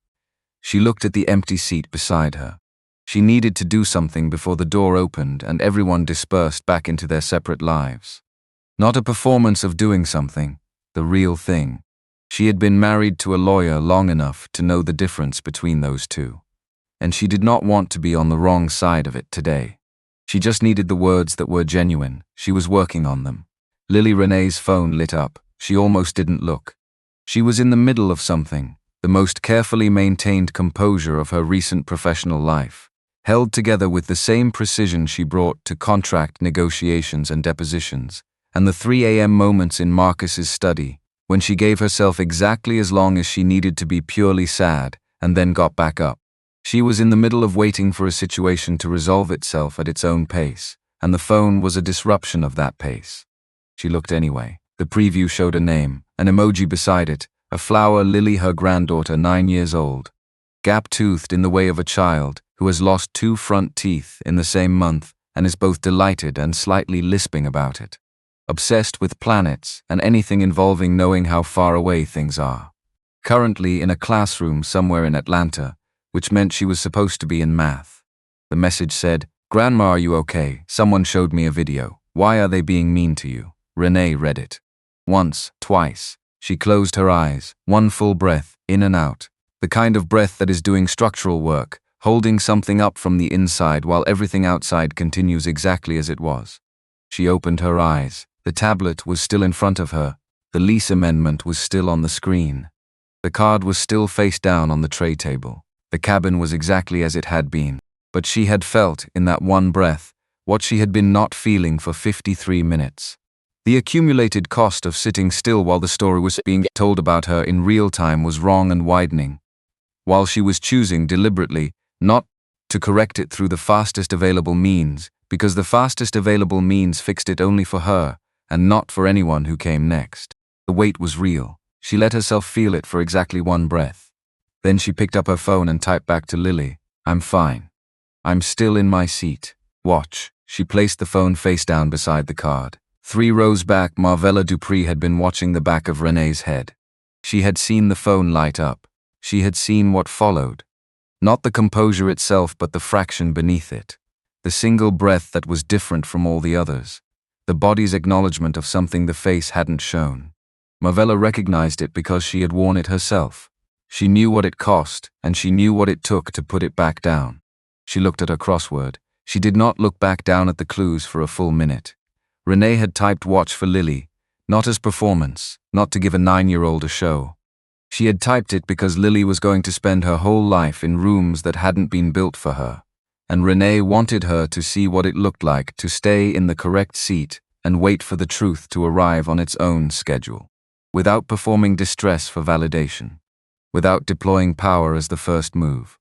She looked at the empty seat beside her. She needed to do something before the door opened and everyone dispersed back into their separate lives. Not a performance of doing something, the real thing. She had been married to a lawyer long enough to know the difference between those two. And she did not want to be on the wrong side of it today. She just needed the words that were genuine. She was working on them. Lily Renee's phone lit up. She almost didn't look. She was in the middle of something, the most carefully maintained composure of her recent professional life, held together with the same precision she brought to contract negotiations and depositions. And the 3 a.m. moments in Marcus's study, when she gave herself exactly as long as she needed to be purely sad, and then got back up. She was in the middle of waiting for a situation to resolve itself at its own pace, and the phone was a disruption of that pace. She looked anyway. The preview showed a name, an emoji beside it, a flower lily, her granddaughter, 9 years old. Gap-toothed in the way of a child who has lost 2 front teeth in the same month and is both delighted and slightly lisping about it. Obsessed with planets and anything involving knowing how far away things are. Currently in a classroom somewhere in Atlanta, which meant she was supposed to be in math. The message said, "Grandma, are you okay? Someone showed me a video. Why are they being mean to you?" Renee read it. Once, twice. She closed her eyes, one full breath, in and out. The kind of breath that is doing structural work, holding something up from the inside while everything outside continues exactly as it was. She opened her eyes. The tablet was still in front of her. The lease amendment was still on the screen. The card was still face down on the tray table. The cabin was exactly as it had been. But she had felt, in that one breath, what she had been not feeling for 53 minutes. The accumulated cost of sitting still while the story was being told about her in real time was wrong and widening. While she was choosing deliberately not to correct it through the fastest available means, because the fastest available means fixed it only for her, and not for anyone who came next. The weight was real. She let herself feel it for exactly one breath. Then she picked up her phone and typed back to Lily, "I'm fine. I'm still in my seat. Watch." She placed the phone face down beside the card. 3 rows back, Marvella Dupree had been watching the back of Renee's head. She had seen the phone light up. She had seen what followed. Not the composure itself, but the fraction beneath it. The single breath that was different from all the others. The body's acknowledgement of something the face hadn't shown. Marvella recognized it because she had worn it herself. She knew what it cost, and she knew what it took to put it back down. She looked at her crossword. She did not look back down at the clues for a full minute. Renee had typed "watch for Lily," not as performance, not to give a 9-year-old a show. She had typed it because Lily was going to spend her whole life in rooms that hadn't been built for her, and Renee wanted her to see what it looked like to stay in the correct seat and wait for the truth to arrive on its own schedule, without performing distress for validation, without deploying power as the first move.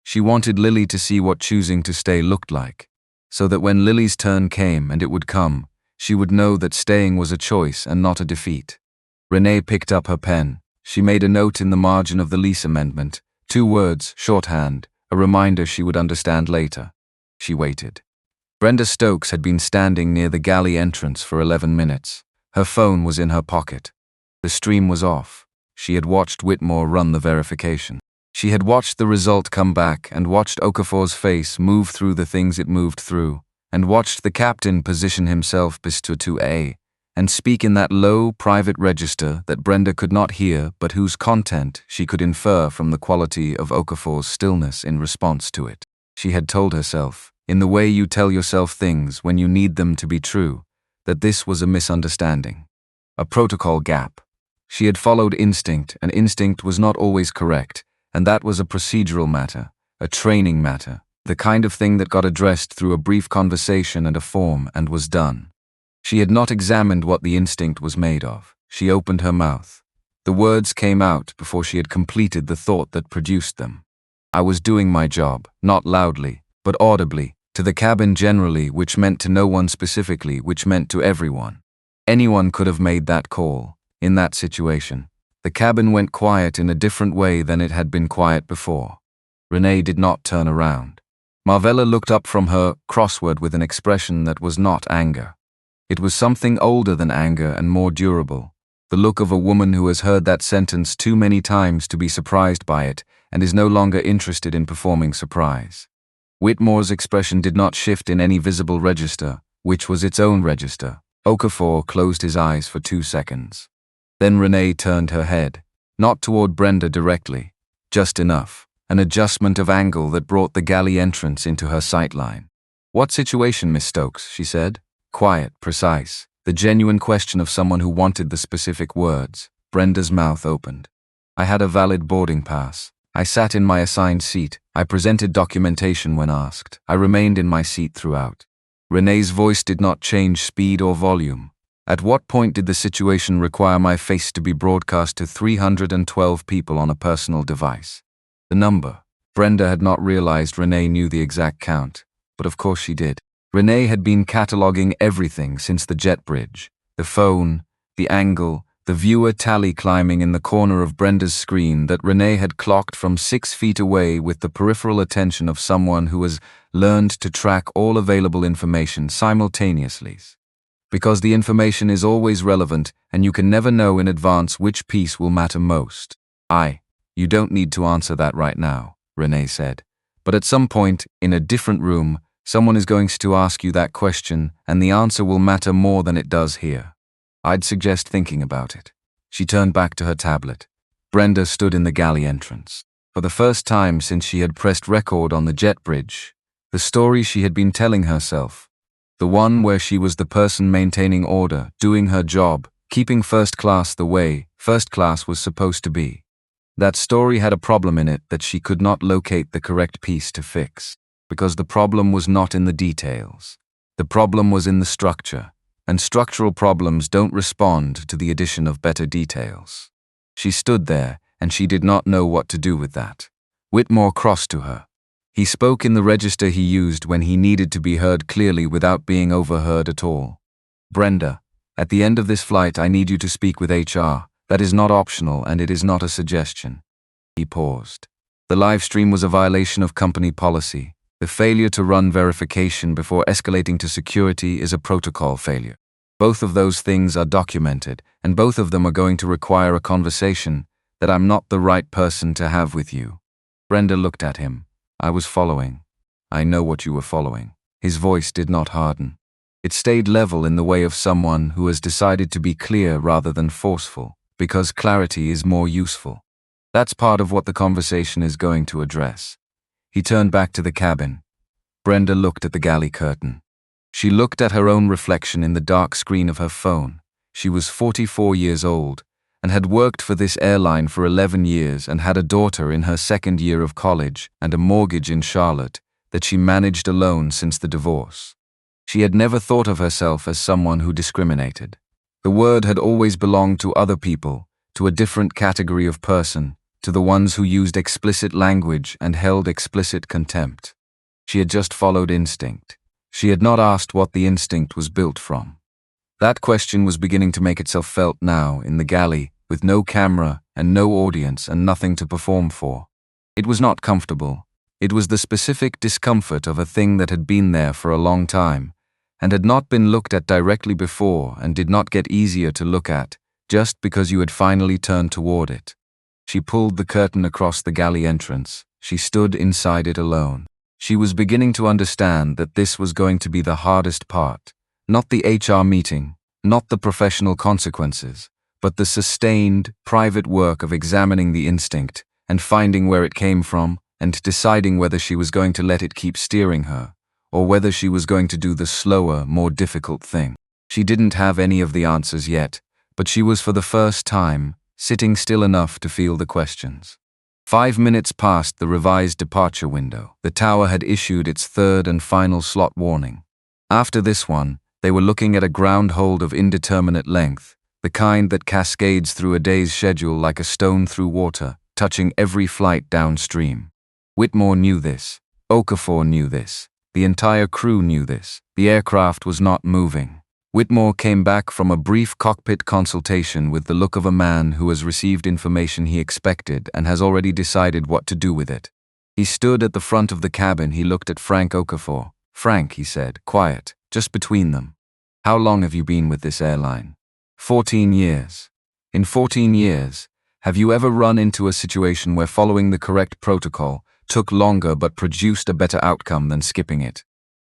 She wanted Lily to see what choosing to stay looked like, so that when Lily's turn came, and it would come, she would know that staying was a choice and not a defeat. Renee picked up her pen. She made a note in the margin of the lease amendment, 2 words, shorthand, a reminder she would understand later. She waited. Brenda Stokes had been standing near the galley entrance for 11 minutes. Her phone was in her pocket. The stream was off. She had watched Whitmore run the verification. She had watched the result come back and watched Okafor's face move through the things it moved through, and watched the captain position himself to A, and speak in that low, private register that Brenda could not hear but whose content she could infer from the quality of Okafor's stillness in response to it. She had told herself, in the way you tell yourself things when you need them to be true, that this was a misunderstanding. A protocol gap. She had followed instinct, and instinct was not always correct, and that was a procedural matter, a training matter, the kind of thing that got addressed through a brief conversation and a form and was done. She had not examined what the instinct was made of. She opened her mouth. The words came out before she had completed the thought that produced them. I was doing my job, not loudly, but audibly, to the cabin generally, which meant to no one specifically, which meant to everyone. Anyone could have made that call, in that situation. The cabin went quiet in a different way than it had been quiet before. Renee did not turn around. Marvella looked up from her crossword with an expression that was not anger. It was something older than anger and more durable, the look of a woman who has heard that sentence too many times to be surprised by it and is no longer interested in performing surprise. Whitmore's expression did not shift in any visible register, which was its own register. Okafor closed his eyes for 2 seconds. Then Renee turned her head, not toward Brenda directly, just enough, an adjustment of angle that brought the galley entrance into her sightline. "What situation, Miss Stokes?" she said. Quiet, precise, the genuine question of someone who wanted the specific words. Brenda's mouth opened. "I had a valid boarding pass. I sat in my assigned seat. I presented documentation when asked. I remained in my seat throughout." Renee's voice did not change speed or volume. "At what point did the situation require my face to be broadcast to 312 people on a personal device?" The number. Brenda had not realized Renee knew the exact count, but of course she did. Renee had been cataloging everything since the jet bridge, the phone, the angle, the viewer tally climbing in the corner of Brenda's screen that Renee had clocked from 6 feet away with the peripheral attention of someone who has learned to track all available information simultaneously. Because the information is always relevant and you can never know in advance which piece will matter most. You don't need to answer that right now," Renee said. "But at some point, in a different room, someone is going to ask you that question and the answer will matter more than it does here. I'd suggest thinking about it." She turned back to her tablet. Brenda stood in the galley entrance. For the first time since she had pressed record on the jet bridge, the story she had been telling herself, the one where she was the person maintaining order, doing her job, keeping first class the way first class was supposed to be. That story had a problem in it that she could not locate the correct piece to fix. because the problem was not in the details. The problem was in the structure, and structural problems don't respond to the addition of better details. She stood there, and she did not know what to do with that. Whitmore crossed to her. He spoke in the register he used when he needed to be heard clearly without being overheard at all. "Brenda, at the end of this flight I need you to speak with HR. That is not optional and it is not a suggestion." He paused. The live stream was a violation of company policy. The failure to run verification before escalating to security is a protocol failure. Both of those things are documented, and both of them are going to require a conversation that I'm not the right person to have with you. Brenda looked at him. "I was following. I know what you were following." His voice did not harden. It stayed level in the way of someone who has decided to be clear rather than forceful, because clarity is more useful. That's part of what the conversation is going to address. He turned back to the cabin. Brenda looked at the galley curtain. She looked at her own reflection in the dark screen of her phone. She was 44 years old and had worked for this airline for 11 years and had a daughter in her second year of college and a mortgage in Charlotte that she managed alone since the divorce. She had never thought of herself as someone who discriminated. The word had always belonged to other people, to a different category of person, to the ones who used explicit language and held explicit contempt. She had just followed instinct. She had not asked what the instinct was built from. That question was beginning to make itself felt now in the galley, with no camera and no audience and nothing to perform for. It was not comfortable. It was the specific discomfort of a thing that had been there for a long time, and had not been looked at directly before and did not get easier to look at, just because you had finally turned toward it. She pulled the curtain across the galley entrance. She stood inside it alone. She was beginning to understand that this was going to be the hardest part. Not the HR meeting, not the professional consequences, but the sustained, private work of examining the instinct and finding where it came from and deciding whether she was going to let it keep steering her, or whether she was going to do the slower, more difficult thing. She didn't have any of the answers yet, but she was for the first time sitting still enough to feel the questions. 5 minutes past the revised departure window. The tower had issued its third and final slot warning. After this one, they were looking at a ground hold of indeterminate length, the kind that cascades through a day's schedule like a stone through water, touching every flight downstream. Whitmore knew this. Okafor knew this. The entire crew knew this. The aircraft was not moving. Whitmore came back from a brief cockpit consultation with the look of a man who has received information he expected and has already decided what to do with it. He stood at the front of the cabin. He looked at Frank Okafor. "Frank," he said, "quiet, just between them. How long have you been with this airline?" 14 years. In 14 years, have you ever run into a situation where following the correct protocol took longer but produced a better outcome than skipping it?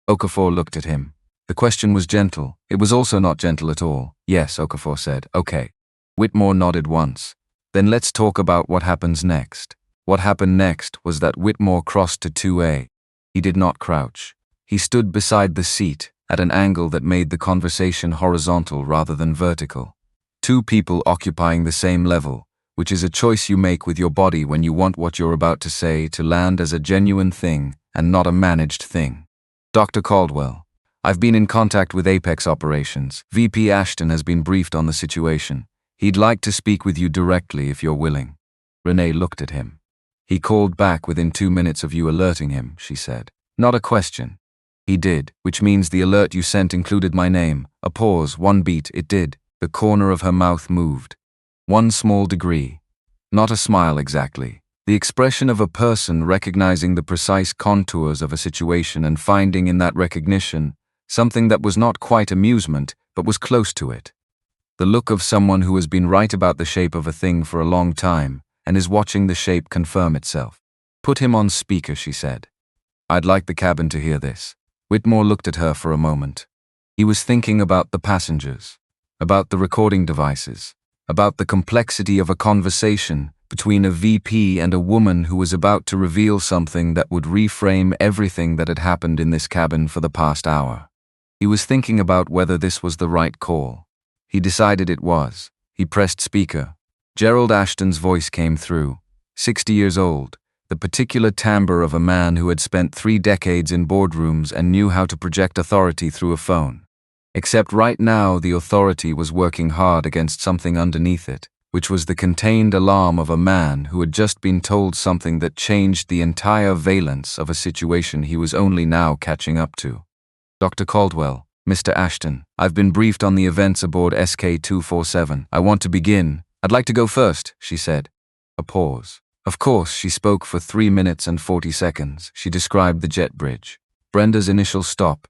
Okafor looked at him. The question was gentle. It was also not gentle at all. "Yes," Okafor said. "Okay." Whitmore nodded once. "Then let's talk about what happens next." What happened next was that Whitmore crossed to 2A. He did not crouch. He stood beside the seat at an angle that made the conversation horizontal rather than vertical. Two people occupying the same level, which is a choice you make with your body when you want what you're about to say to land as a genuine thing and not a managed thing. "Dr. Caldwell, I've been in contact with Apex Operations. VP Ashton has been briefed on the situation. He'd like to speak with you directly if you're willing." Renee looked at him. "He called back within 2 minutes of you alerting him," she said. "Not a question." "He did, which means the alert you sent included my name." A pause, one beat, "It did." The corner of her mouth moved. One small degree. Not a smile exactly. The expression of a person recognizing the precise contours of a situation and finding in that recognition something that was not quite amusement, but was close to it. The look of someone who has been right about the shape of a thing for a long time and is watching the shape confirm itself. "Put him on speaker," she said. "I'd like the cabin to hear this." Whitmore looked at her for a moment. He was thinking about the passengers, about the recording devices, about the complexity of a conversation between a VP and a woman who was about to reveal something that would reframe everything that had happened in this cabin for the past hour. He was thinking about whether this was the right call. He decided it was. He pressed speaker. Gerald Ashton's voice came through. 60 years old, the particular timbre of a man who had spent 3 decades in boardrooms and knew how to project authority through a phone. Except right now the authority was working hard against something underneath it, which was the contained alarm of a man who had just been told something that changed the entire valence of a situation he was only now catching up to. Dr. Caldwell, Mr. Ashton, I've been briefed on the events aboard SK-247. I want to begin. I'd like to go first, she said. A pause. Of course, she spoke for 3 minutes and 40 seconds. She described the jet bridge, Brenda's initial stop,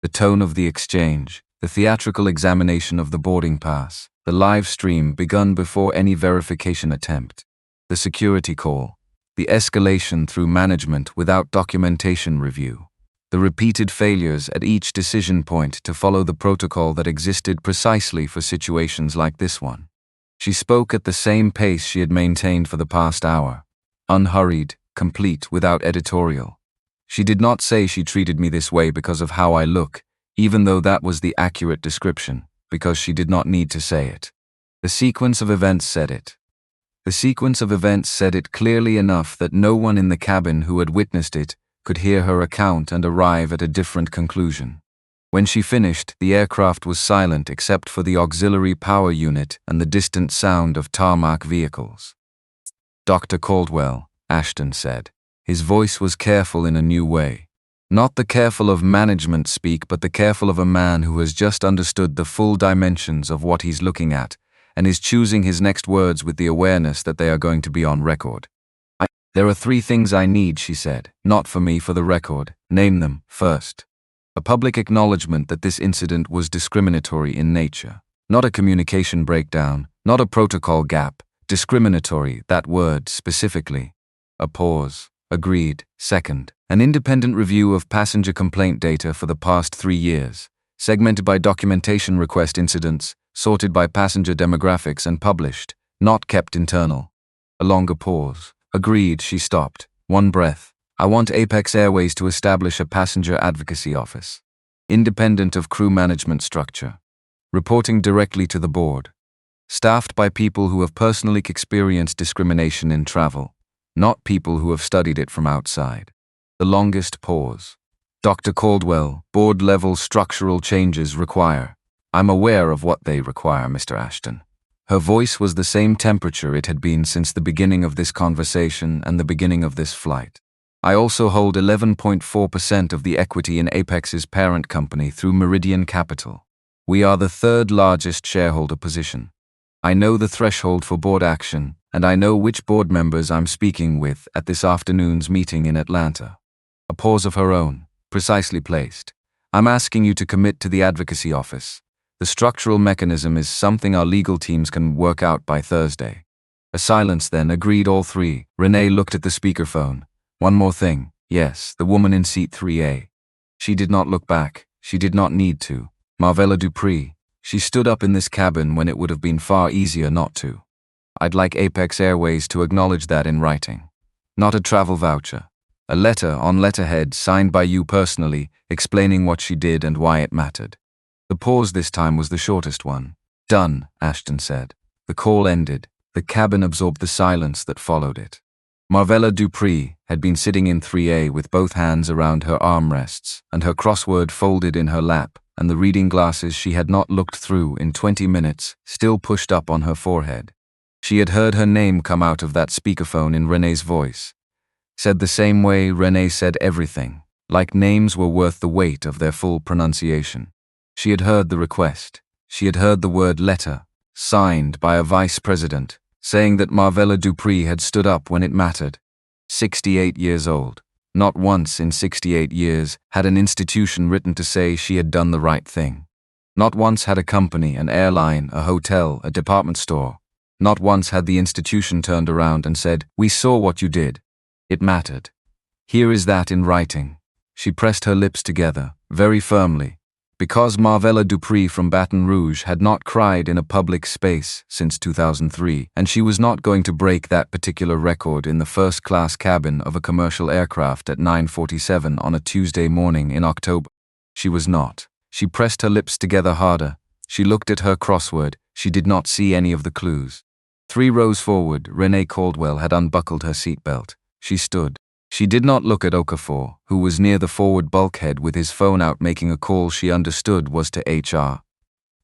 the tone of the exchange, the theatrical examination of the boarding pass, the live stream begun before any verification attempt, the security call, the escalation through management without documentation review, the repeated failures at each decision point to follow the protocol that existed precisely for situations like this one. She spoke at the same pace she had maintained for the past hour, unhurried, complete, without editorial. She did not say she treated me this way because of how I look, even though that was the accurate description, because she did not need to say it. The sequence of events said it. The sequence of events said it clearly enough that no one in the cabin who had witnessed it could hear her account and arrive at a different conclusion. When she finished, the aircraft was silent except for the auxiliary power unit and the distant sound of tarmac vehicles. Dr. Caldwell, Ashton said. His voice was careful in a new way. Not the careful of management speak, but the careful of a man who has just understood the full dimensions of what he's looking at and is choosing his next words with the awareness that they are going to be on record. There are 3 things I need, she said. Not for me, for the record. Name them. First, a public acknowledgement that this incident was discriminatory in nature. Not a communication breakdown, not a protocol gap. Discriminatory, that word specifically. A pause. Agreed. Second, an independent review of passenger complaint data for the past 3 years, segmented by documentation request incidents, sorted by passenger demographics and published, not kept internal. A longer pause. Agreed, she stopped. One breath. I want Apex Airways to establish a passenger advocacy office, independent of crew management structure, reporting directly to the board, staffed by people who have personally experienced discrimination in travel, not people who have studied it from outside. The longest pause. Dr. Caldwell, board-level structural changes require. I'm aware of what they require, Mr. Ashton. Her voice was the same temperature it had been since the beginning of this conversation and the beginning of this flight. I also hold 11.4% of the equity in Apex's parent company through Meridian Capital. We are the 3rd largest shareholder position. I know the threshold for board action, and I know which board members I'm speaking with at this afternoon's meeting in Atlanta. A pause of her own, precisely placed. I'm asking you to commit to the advocacy office. The structural mechanism is something our legal teams can work out by Thursday. A silence then, agreed all 3. Renee looked at the speakerphone. One more thing. Yes, the woman in seat 3A. She did not look back. She did not need to. Marvella Dupree. She stood up in this cabin when it would have been far easier not to. I'd like Apex Airways to acknowledge that in writing. Not a travel voucher. A letter on letterhead signed by you personally, explaining what she did and why it mattered. The pause this time was the shortest one. Done, Ashton said. The call ended. The cabin absorbed the silence that followed it. Marvella Dupree had been sitting in 3A with both hands around her armrests and her crossword folded in her lap, and the reading glasses she had not looked through in 20 minutes still pushed up on her forehead. She had heard her name come out of that speakerphone in Renee's voice. Said the same way Renee said everything, like names were worth the weight of their full pronunciation. She had heard the request. She had heard the word letter, signed by a vice president, saying that Marvella Dupree had stood up when it mattered. 68 years old. Not once in 68 years had an institution written to say she had done the right thing. Not once had a company, an airline, a hotel, a department store. Not once had the institution turned around and said, "We saw what you did. It mattered." Here is that in writing. She pressed her lips together, very firmly, because Marvella Dupree from Baton Rouge had not cried in a public space since 2003, and she was not going to break that particular record in the first-class cabin of a commercial aircraft at 9:47 on a Tuesday morning in October. She was not. She pressed her lips together harder. She looked at her crossword. She did not see any of the clues. 3 rows forward, Renee Caldwell had unbuckled her seatbelt. She stood. She did not look at Okafor, who was near the forward bulkhead with his phone out making a call she understood was to HR.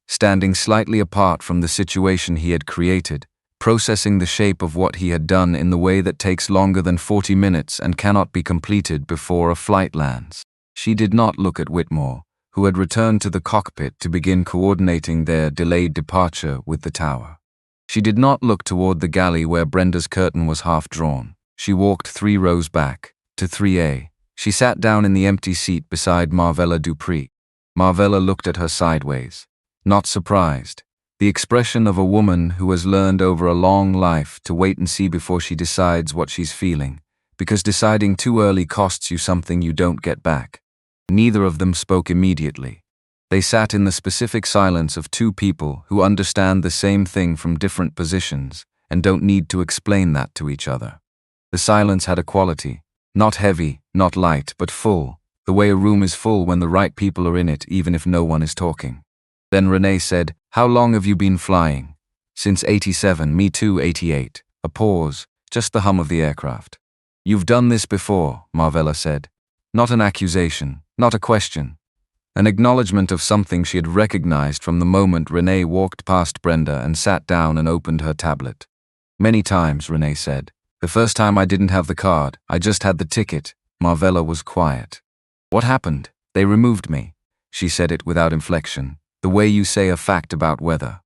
Standing slightly apart from the situation he had created, processing the shape of what he had done in the way that takes longer than 40 minutes and cannot be completed before a flight lands. She did not look at Whitmore, who had returned to the cockpit to begin coordinating their delayed departure with the tower. She did not look toward the galley where Brenda's curtain was half drawn. She walked 3 rows back, to 3A. She sat down in the empty seat beside Marvella Dupree. Marvella looked at her sideways. Not surprised. The expression of a woman who has learned over a long life to wait and see before she decides what she's feeling, because deciding too early costs you something you don't get back. Neither of them spoke immediately. They sat in the specific silence of 2 people who understand the same thing from different positions and don't need to explain that to each other. The silence had a quality, not heavy, not light, but full, the way a room is full when the right people are in it even if no one is talking. Then Renee said, "How long have you been flying?" "Since 87, me too, 88. A pause, just the hum of the aircraft. "You've done this before," Marvella said. Not an accusation, not a question. An acknowledgement of something she had recognized from the moment Renee walked past Brenda and sat down and opened her tablet. "Many times," Renee said. "The first time I didn't have the card, I just had the ticket." Marvella was quiet. "What happened? They removed me." She said it without inflection, the way you say a fact about weather.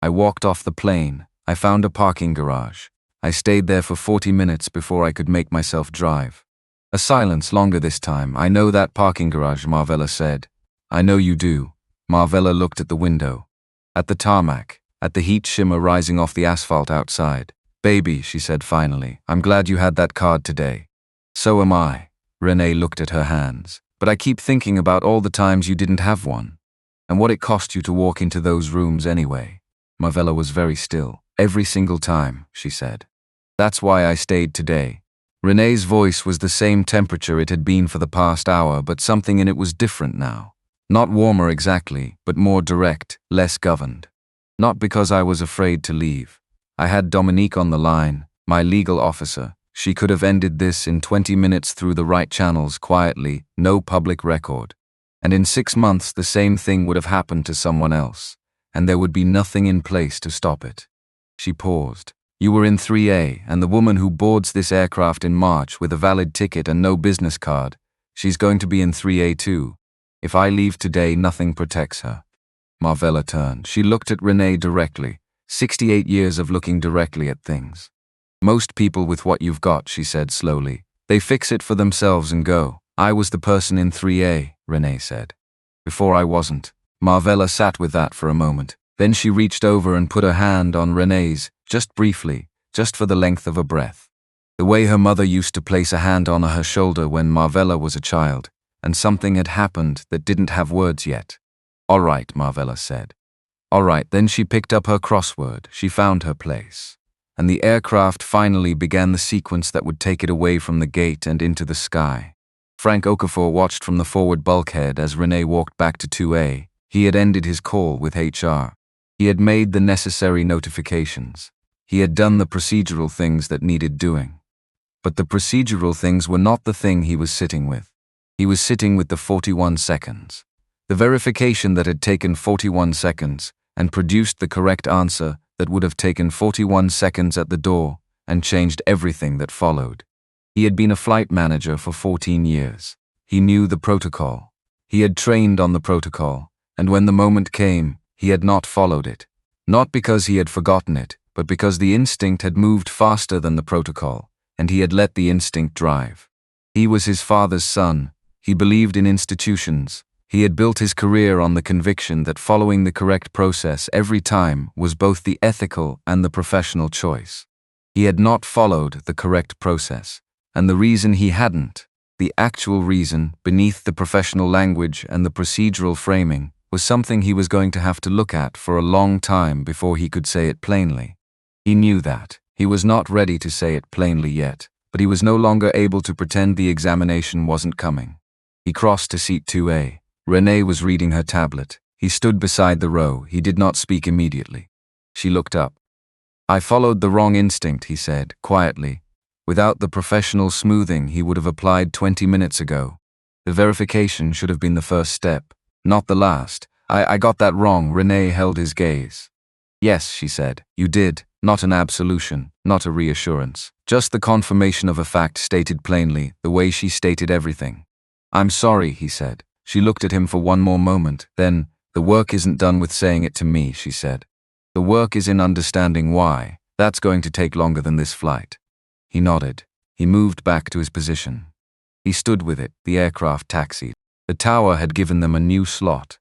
"I walked off the plane. I found a parking garage. I stayed there for 40 minutes before I could make myself drive." A silence, longer this time. "I know that parking garage," Marvella said. "I know you do." Marvella looked at the window. At the tarmac, at the heat shimmer rising off the asphalt outside. "Baby," she said finally, "I'm glad you had that card today." "So am I." Renee looked at her hands. "But I keep thinking about all the times you didn't have one. And what it cost you to walk into those rooms anyway." Marvella was very still. "Every single time," she said. "That's why I stayed today." Renee's voice was the same temperature it had been for the past hour, but something in it was different now. Not warmer exactly, but more direct, less governed. "Not because I was afraid to leave. I had Dominique on the line, my legal officer. She could have ended this in 20 minutes through the right channels quietly, no public record. And in 6 months the same thing would have happened to someone else, and there would be nothing in place to stop it." She paused. "You were in 3A, and the woman who boards this aircraft in March with a valid ticket and no business card, she's going to be in 3A too. If I leave today, nothing protects her." Marvella turned. She looked at Renee directly. 68 years of looking directly at things. "Most people with what you've got," she said slowly. "They fix it for themselves and go. I was the person in 3A, Renee said. Before I wasn't." Marvella sat with that for a moment. Then she reached over and put her hand on Renee's, just briefly, just for the length of a breath. The way her mother used to place a hand on her shoulder when Marvella was a child, and something had happened that didn't have words yet. "All right," Marvella said. "All right." Then she picked up her crossword. She found her place. And the aircraft finally began the sequence that would take it away from the gate and into the sky. Frank Okafor watched from the forward bulkhead as Renee walked back to 2A. He had ended his call with HR. He had made the necessary notifications. He had done the procedural things that needed doing. But the procedural things were not the thing he was sitting with. He was sitting with the 41 seconds. The verification that had taken 41 seconds and produced the correct answer that would have taken 41 seconds at the door and changed everything that followed. He had been a flight manager for 14 years. He knew the protocol. He had trained on the protocol, and when the moment came, he had not followed it. Not because he had forgotten it, but because the instinct had moved faster than the protocol, and he had let the instinct drive. He was his father's son. He believed in institutions. He had built his career on the conviction that following the correct process every time was both the ethical and the professional choice. He had not followed the correct process, and the reason he hadn't, the actual reason beneath the professional language and the procedural framing, was something he was going to have to look at for a long time before he could say it plainly. He knew that. He was not ready to say it plainly yet, but he was no longer able to pretend the examination wasn't coming. He crossed to seat 2A. Renee was reading her tablet. He stood beside the row. He did not speak immediately. She looked up. "I followed the wrong instinct," he said, quietly. Without the professional smoothing he would have applied 20 minutes ago. The verification should have been the first step, not the last. I got that wrong. Renee held his gaze. Yes, she said, you did. Not an absolution, not a reassurance. Just the confirmation of a fact stated plainly, the way she stated everything. I'm sorry, he said. She looked at him for one more moment, then, the work isn't done with saying it to me, she said. The work is in understanding why. That's going to take longer than this flight. He nodded. He moved back to his position. He stood with it, the aircraft taxied. The tower had given them a new slot.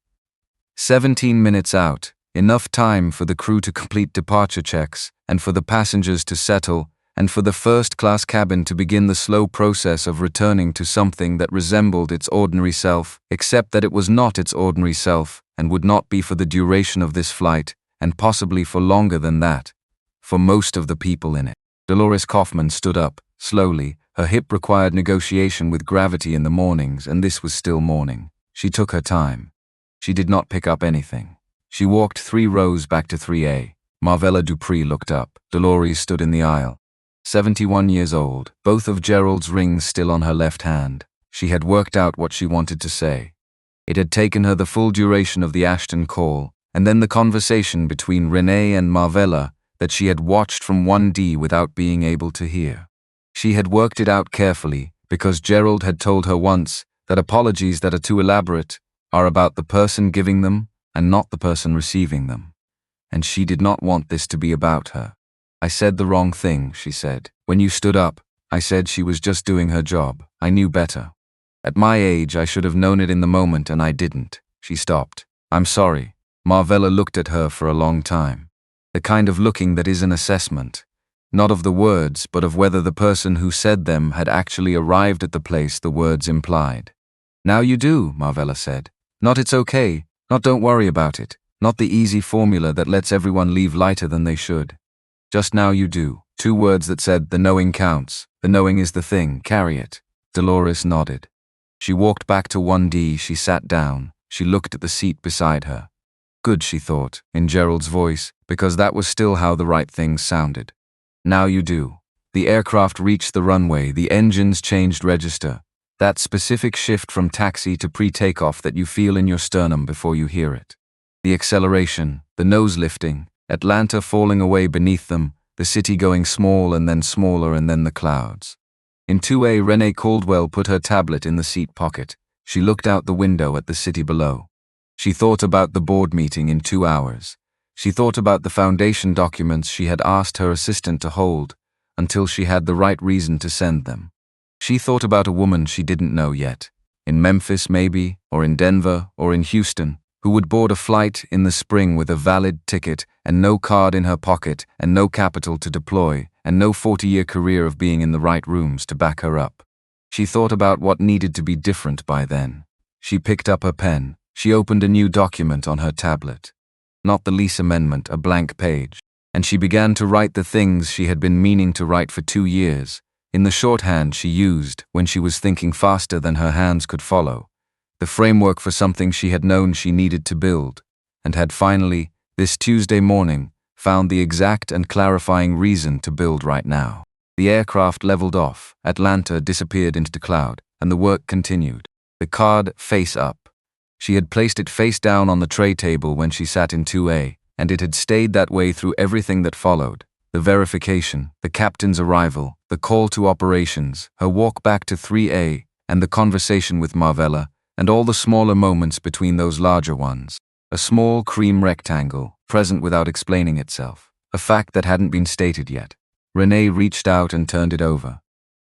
17 minutes out, enough time for the crew to complete departure checks, and for the passengers to settle, and for the first-class cabin to begin the slow process of returning to something that resembled its ordinary self, except that it was not its ordinary self, and would not be for the duration of this flight, and possibly for longer than that, for most of the people in it. Dolores Kaufman stood up, slowly. Her hip required negotiation with gravity in the mornings, and this was still morning. She took her time. She did not pick up anything. She walked 3 rows back to 3A. Marvella Dupree looked up. Dolores stood in the aisle. 71 years old, both of Gerald's rings still on her left hand. She had worked out what she wanted to say. It had taken her the full duration of the Ashton call, and then the conversation between Renee and Marvella that she had watched from 1D without being able to hear. She had worked it out carefully, because Gerald had told her once that apologies that are too elaborate are about the person giving them and not the person receiving them. And she did not want this to be about her. I said the wrong thing, she said. When you stood up, I said she was just doing her job. I knew better. At my age, I should have known it in the moment, and I didn't. She stopped. I'm sorry. Marvella looked at her for a long time. The kind of looking that is an assessment. Not of the words, but of whether the person who said them had actually arrived at the place the words implied. Now you do, Marvella said. Not it's okay, not don't worry about it, not the easy formula that lets everyone leave lighter than they should. Just now you do. 2 words that said the knowing counts, the knowing is the thing, carry it. Dolores nodded. She walked back to 1D, she sat down, she looked at the seat beside her. Good, she thought, in Gerald's voice, because that was still how the right things sounded. Now you do. The aircraft reached the runway, the engines changed register. That specific shift from taxi to pre-takeoff that you feel in your sternum before you hear it. The acceleration, the nose lifting, Atlanta falling away beneath them, the city going small and then smaller and then the clouds. In 2A, Renee Caldwell put her tablet in the seat pocket. She looked out the window at the city below. She thought about the board meeting in 2 hours. She thought about the foundation documents she had asked her assistant to hold, until she had the right reason to send them. She thought about a woman she didn't know yet, in Memphis maybe, or in Denver, or in Houston, who would board a flight in the spring with a valid ticket and no card in her pocket and no capital to deploy and no 40-year career of being in the right rooms to back her up. She thought about what needed to be different by then. She picked up her pen. She opened a new document on her tablet. Not the lease amendment, a blank page. And she began to write the things she had been meaning to write for 2 years, in the shorthand she used when she was thinking faster than her hands could follow. The framework for something she had known she needed to build, and had finally, this Tuesday morning, found the exact and clarifying reason to build right now. The aircraft leveled off, Atlanta disappeared into the cloud, and the work continued. The card face up. She had placed it face down on the tray table when she sat in 2A, and it had stayed that way through everything that followed. The verification, the captain's arrival, the call to operations, her walk back to 3A, and the conversation with Marvella, and all the smaller moments between those larger ones. A small cream rectangle, present without explaining itself. A fact that hadn't been stated yet. Renee reached out and turned it over.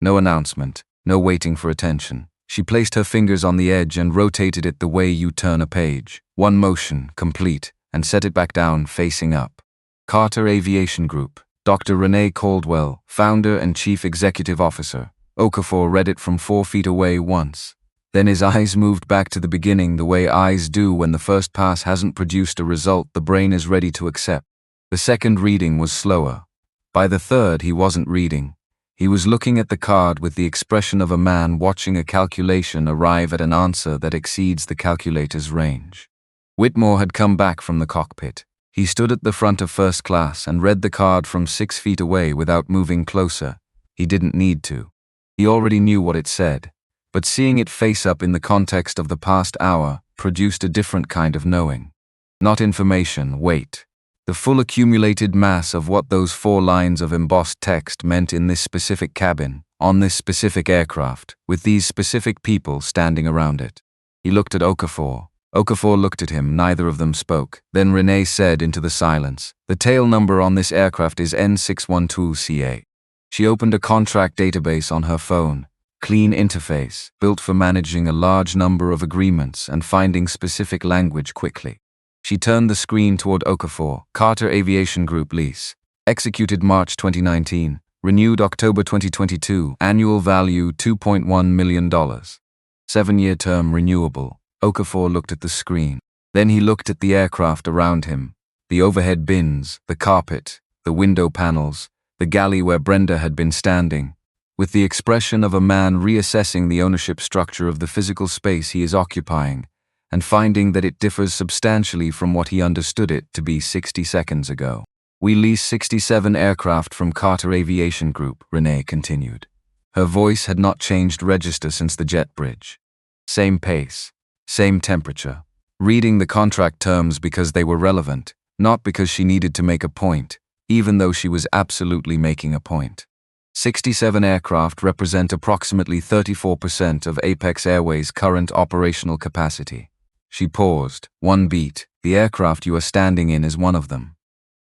No announcement, no waiting for attention. She placed her fingers on the edge and rotated it the way you turn a page. One motion, complete, and set it back down, facing up. Carter Aviation Group. Dr. Renee Caldwell, founder and chief executive officer. Okafor read it from 4 feet away once. Then his eyes moved back to the beginning the way eyes do when the first pass hasn't produced a result the brain is ready to accept. The second reading was slower. By the third, he wasn't reading. He was looking at the card with the expression of a man watching a calculation arrive at an answer that exceeds the calculator's range. Whitmore had come back from the cockpit. He stood at the front of first class and read the card from 6 feet away without moving closer. He didn't need to. He already knew what it said, but seeing it face up in the context of the past hour produced a different kind of knowing. Not information, weight. The full accumulated mass of what those 4 lines of embossed text meant in this specific cabin, on this specific aircraft, with these specific people standing around it. He looked at Okafor. Okafor looked at him, neither of them spoke. Then Renee said into the silence, "The tail number on this aircraft is N612CA. She opened a contract database on her phone, clean interface, built for managing a large number of agreements and finding specific language quickly. She turned the screen toward Okafor. Carter Aviation Group lease. Executed March 2019. Renewed October 2022. Annual value $2.1 million. 7-year term renewable. Okafor looked at the screen. Then he looked at the aircraft around him. The overhead bins, the carpet, the window panels, the galley where Brenda had been standing, with the expression of a man reassessing the ownership structure of the physical space he is occupying, and finding that it differs substantially from what he understood it to be 60 seconds ago. We lease 67 aircraft from Carter Aviation Group, Renee continued. Her voice had not changed register since the jet bridge. Same pace, same temperature. Reading the contract terms because they were relevant, not because she needed to make a point, even though she was absolutely making a point. 67 aircraft represent approximately 34% of Apex Airways' current operational capacity. She paused. 1 beat. The aircraft you are standing in is one of them.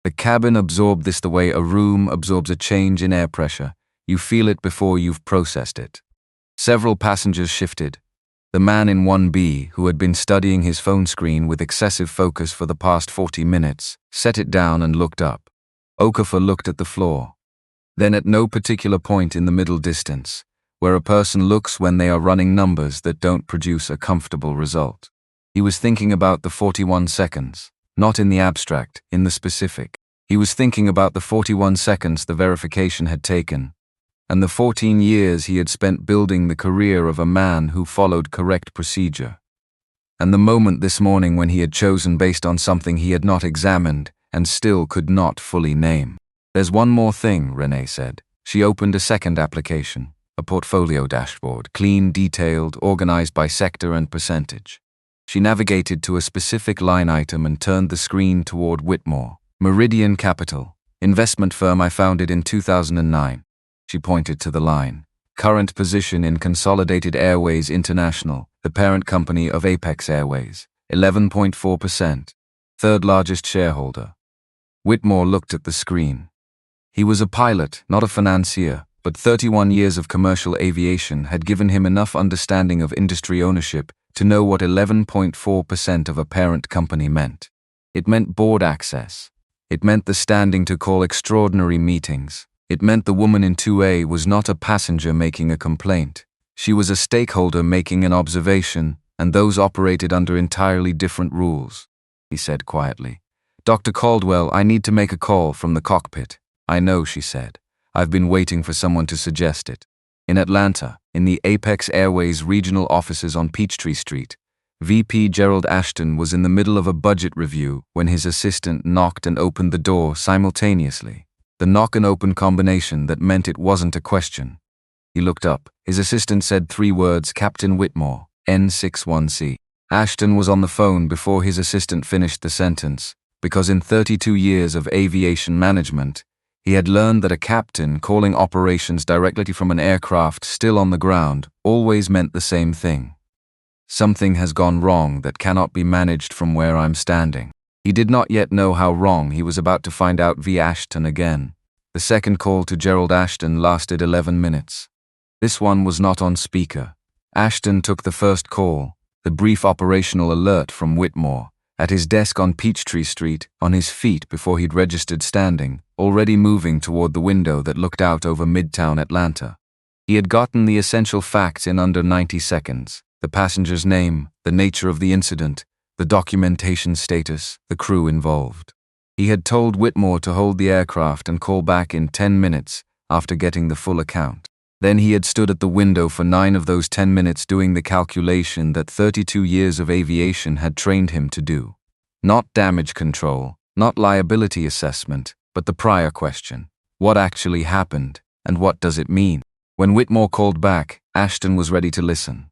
The cabin absorbed this the way a room absorbs a change in air pressure. You feel it before you've processed it. Several passengers shifted. The man in 1B, who had been studying his phone screen with excessive focus for the past 40 minutes, set it down and looked up. Okafor looked at the floor. Then at no particular point in the middle distance, where a person looks when they are running numbers that don't produce a comfortable result. He was thinking about the 41 seconds, not in the abstract, in the specific. He was thinking about the 41 seconds the verification had taken, and the 14 years he had spent building the career of a man who followed correct procedure. And the moment this morning when he had chosen based on something he had not examined and still could not fully name. "There's one more thing," Renee said. She opened a second application, a portfolio dashboard, clean, detailed, organized by sector and percentage. She navigated to a specific line item and turned the screen toward Whitmore. "Meridian Capital, investment firm I founded in 2009. She pointed to the line. "Current position in Consolidated Airways International, the parent company of Apex Airways, 11.4%. Third largest shareholder." Whitmore looked at the screen. He was a pilot, not a financier, but 31 years of commercial aviation had given him enough understanding of industry ownership to know what 11.4% of a parent company meant. It meant board access. It meant the standing to call extraordinary meetings. It meant the woman in 2A was not a passenger making a complaint. She was a stakeholder making an observation, and those operated under entirely different rules. He said quietly, "Dr. Caldwell, I need to make a call from the cockpit." "I know," she said. "I've been waiting for someone to suggest it." In Atlanta, in the Apex Airways regional offices on Peachtree Street, VP Gerald Ashton was in the middle of a budget review when his assistant knocked and opened the door simultaneously. The knock and open combination that meant it wasn't a question. He looked up. His assistant said 3 words, "Captain Whitmore, N61C." Ashton was on the phone before his assistant finished the sentence, because in 32 years of aviation management, he had learned that a captain calling operations directly from an aircraft still on the ground always meant the same thing. "Something has gone wrong that cannot be managed from where I'm standing." He did not yet know how wrong he was about to find out via Ashton again. The second call to Gerald Ashton lasted 11 minutes. This one was not on speaker. Ashton took the first call, the brief operational alert from Whitmore, at his desk on Peachtree Street, on his feet before he'd registered standing, already moving toward the window that looked out over Midtown Atlanta. He had gotten the essential facts in under 90 seconds, the passenger's name, the nature of the incident, the documentation status, the crew involved. He had told Whitmore to hold the aircraft and call back in 10 minutes after getting the full account. Then he had stood at the window for 9 of those 10 minutes doing the calculation that 32 years of aviation had trained him to do. Not damage control, not liability assessment, but the prior question. What actually happened And what does it mean? When Whitmore called back, Ashton was ready to listen.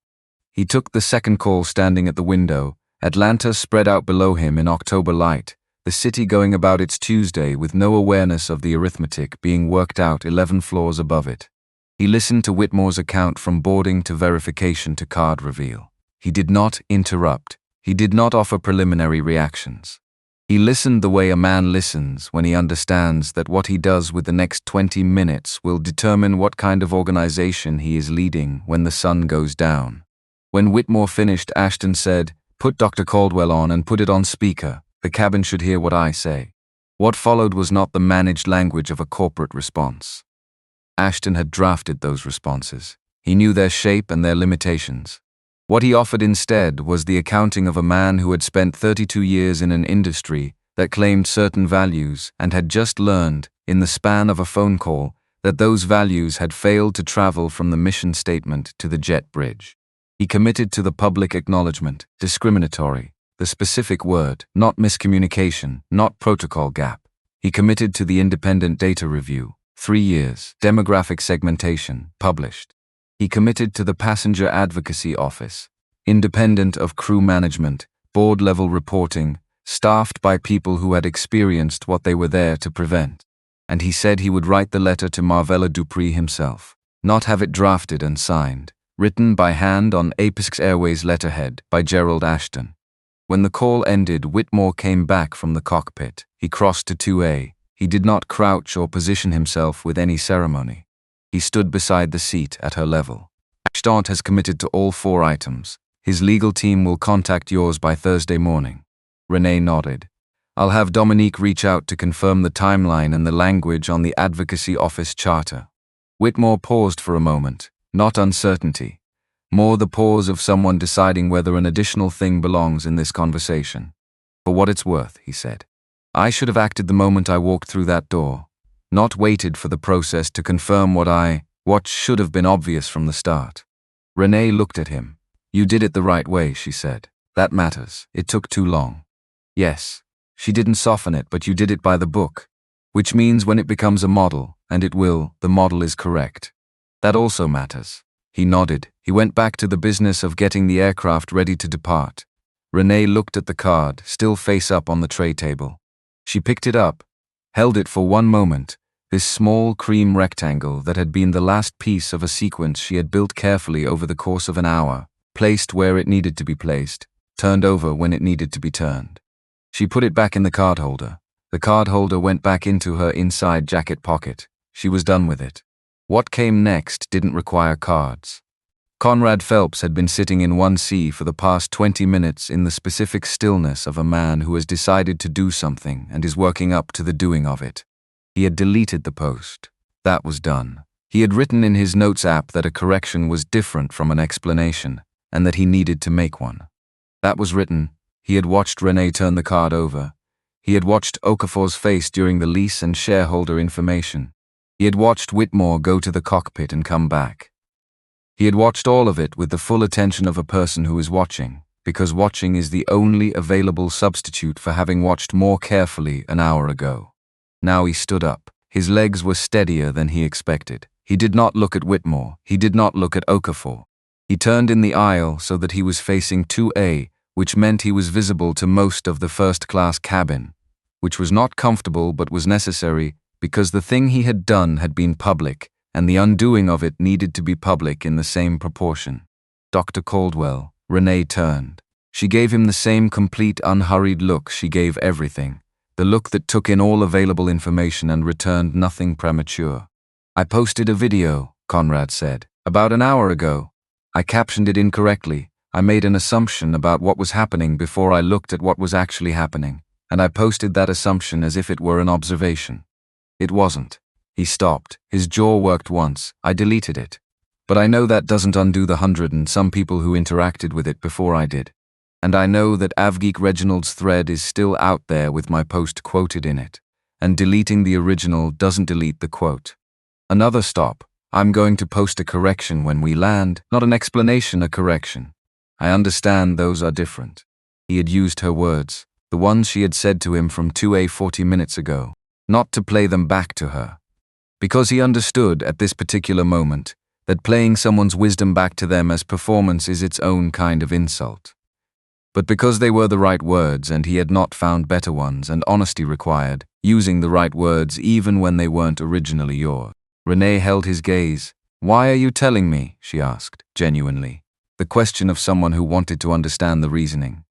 He took the second call standing at the window, Atlanta spread out below him in October light, the city going about its Tuesday with no awareness of the arithmetic being worked out 11 floors above it. He listened to Whitmore's account from boarding to verification to card reveal. He did not interrupt. He did not offer preliminary reactions. He listened the way a man listens when he understands that what he does with the next 20 minutes will determine what kind of organization he is leading when the sun goes down. When Whitmore finished, Ashton said, "Put Dr. Caldwell on and put it on speaker. The cabin should hear what I say." What followed was not the managed language of a corporate response. Ashton had drafted those responses. He knew their shape and their limitations. What he offered instead was the accounting of a man who had spent 32 years in an industry that claimed certain values and had just learned, in the span of a phone call, that those values had failed to travel from the mission statement to the jet bridge. He committed to the public acknowledgement, discriminatory, the specific word, not miscommunication, not protocol gap. He committed to the independent data review, 3 years, demographic segmentation, published. He committed to the Passenger Advocacy Office, independent of crew management, board-level reporting, staffed by people who had experienced what they were there to prevent. And he said he would write the letter to Marvella Dupree himself, not have it drafted and signed, written by hand on Apex Airways letterhead by Gerald Ashton. When the call ended, Whitmore came back from the cockpit. He crossed to 2A. He did not crouch or position himself with any ceremony. He stood beside the seat at her level. Attendant has committed to all 4 items. His legal team will contact yours by Thursday morning. Renee nodded. I'll have Dominique reach out to confirm the timeline and the language on the Advocacy Office charter. Whitmore paused for a moment, not uncertainty. More the pause of someone deciding whether an additional thing belongs in this conversation. For what it's worth, he said. I should have acted the moment I walked through that door. Not waited for the process to confirm what should have been obvious from the start. Renee looked at him. You did it the right way, she said. That matters. It took too long. Yes. She didn't soften it, but you did it by the book. Which means when it becomes a model, and it will, the model is correct. That also matters. He nodded. He went back to the business of getting the aircraft ready to depart. Renee looked at the card, still face up on the tray table. She picked it up, held it for one moment, this small cream rectangle that had been the last piece of a sequence she had built carefully over the course of an hour, placed where it needed to be placed, turned over when it needed to be turned. She put it back in the card holder. The card holder went back into her inside jacket pocket. She was done with it. What came next didn't require cards. Conrad Phelps had been sitting in 1C for the past 20 minutes in the specific stillness of a man who has decided to do something and is working up to the doing of it. He had deleted the post. That was done. He had written in his notes app that a correction was different from an explanation and that he needed to make one. That was written. He had watched Renee turn the card over. He had watched Okafor's face during the lease and shareholder information. He had watched Whitmore go to the cockpit and come back. He had watched all of it with the full attention of a person who is watching, because watching is the only available substitute for having watched more carefully an hour ago. Now he stood up. His legs were steadier than he expected. He did not look at Whitmore. He did not look at Okafor. He turned in the aisle so that he was facing 2A, which meant he was visible to most of the first-class cabin, which was not comfortable but was necessary because the thing he had done had been public, and the undoing of it needed to be public in the same proportion. Dr. Caldwell, Renee turned. She gave him the same complete, unhurried look she gave everything, the look that took in all available information and returned nothing premature. I posted a video, Conrad said, about an hour ago. I captioned it incorrectly. I made an assumption about what was happening before I looked at what was actually happening, and I posted that assumption as if it were an observation. It wasn't. He stopped. His jaw worked once. I deleted it. But I know that doesn't undo the 100 and some people who interacted with it before I did. And I know that Avgeek Reginald's thread is still out there with my post quoted in it. And deleting the original doesn't delete the quote. Another stop. I'm going to post a correction when we land, not an explanation, a correction. I understand those are different. He had used her words, the ones she had said to him from 2A 40 minutes ago, not to play them back to her. Because he understood at this particular moment that playing someone's wisdom back to them as performance is its own kind of insult. But because they were the right words and he had not found better ones, and honesty required using the right words even when they weren't originally yours. Renee held his gaze. "Why are you telling me?" she asked, genuinely. The question of someone who wanted to understand the reasoning.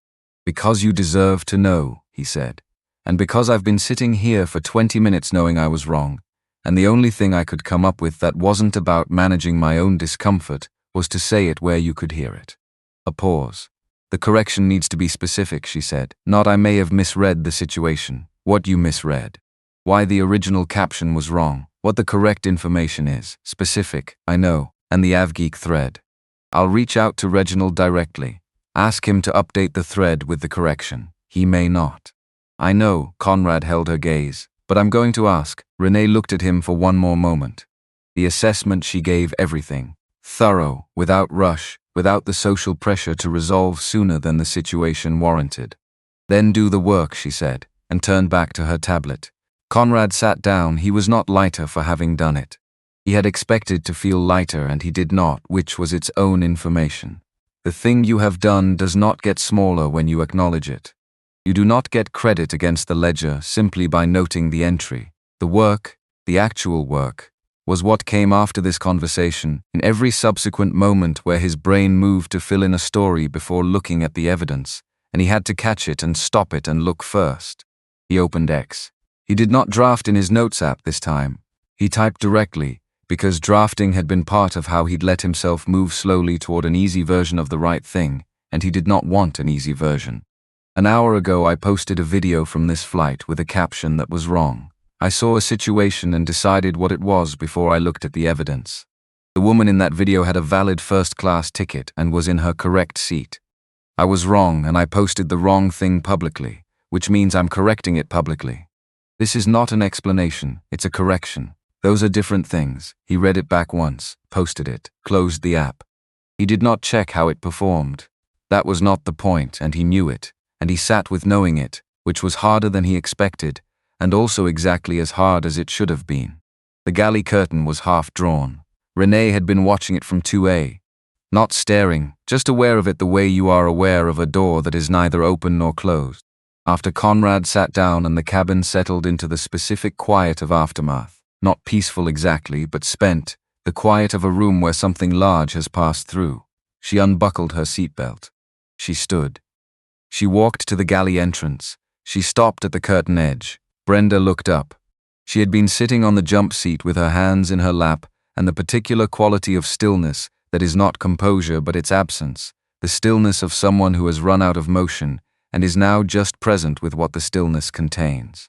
"Because you deserve to know," he said. "And because I've been sitting here for 20 minutes knowing I was wrong, and the only thing I could come up with that wasn't about managing my own discomfort was to say it where you could hear it." A pause. "The correction needs to be specific," she said. "Not I may have misread the situation. What you misread. Why the original caption was wrong. What the correct information is. Specific, I know, and the AvGeek thread. I'll reach out to Reginald directly. Ask him to update the thread with the correction. He may not." "I know," Conrad held her gaze, "but I'm going to ask." Renee looked at him for one more moment. The assessment she gave everything. Thorough, without rush, without the social pressure to resolve sooner than the situation warranted. "Then do the work," she said, and turned back to her tablet. Conrad sat down. He was not lighter for having done it. He had expected to feel lighter and he did not, which was its own information. The thing you have done does not get smaller when you acknowledge it. You do not get credit against the ledger simply by noting the entry. The work, the actual work, was what came after this conversation, in every subsequent moment where his brain moved to fill in a story before looking at the evidence, and he had to catch it and stop it and look first. He opened X. He did not draft in his notes app this time. He typed directly, because drafting had been part of how he'd let himself move slowly toward an easy version of the right thing, and he did not want an easy version. "An hour ago I posted a video from this flight with a caption that was wrong. I saw a situation and decided what it was before I looked at the evidence. The woman in that video had a valid first-class ticket and was in her correct seat. I was wrong and I posted the wrong thing publicly, which means I'm correcting it publicly. This is not an explanation, it's a correction. Those are different things." He read it back once, posted it, closed the app. He did not check how it performed. That was not the point, and he knew it, and he sat with knowing it, which was harder than he expected, and also exactly as hard as it should have been. The galley curtain was half drawn. Renee had been watching it from 2A. Not staring, just aware of it the way you are aware of a door that is neither open nor closed. After Conrad sat down and the cabin settled into the specific quiet of aftermath, not peaceful exactly, but spent, the quiet of a room where something large has passed through, she unbuckled her seatbelt. She stood. She walked to the galley entrance. She stopped at the curtain edge. Brenda looked up. She had been sitting on the jump seat with her hands in her lap, and the particular quality of stillness that is not composure but its absence, the stillness of someone who has run out of motion and is now just present with what the stillness contains.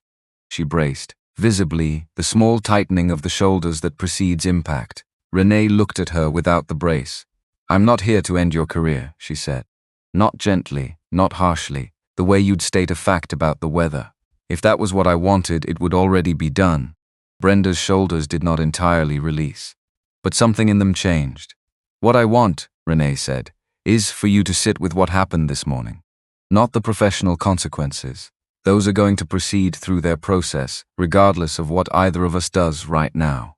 She braced. Visibly, the small tightening of the shoulders that precedes impact. Renee looked at her without the brace. "I'm not here to end your career," she said. Not gently, not harshly, the way you'd state a fact about the weather. If that was what I wanted, it would already be done. Brenda's shoulders did not entirely release. But something in them changed. "What I want," Renee said, "is for you to sit with what happened this morning. Not the professional consequences. Those are going to proceed through their process, regardless of what either of us does right now.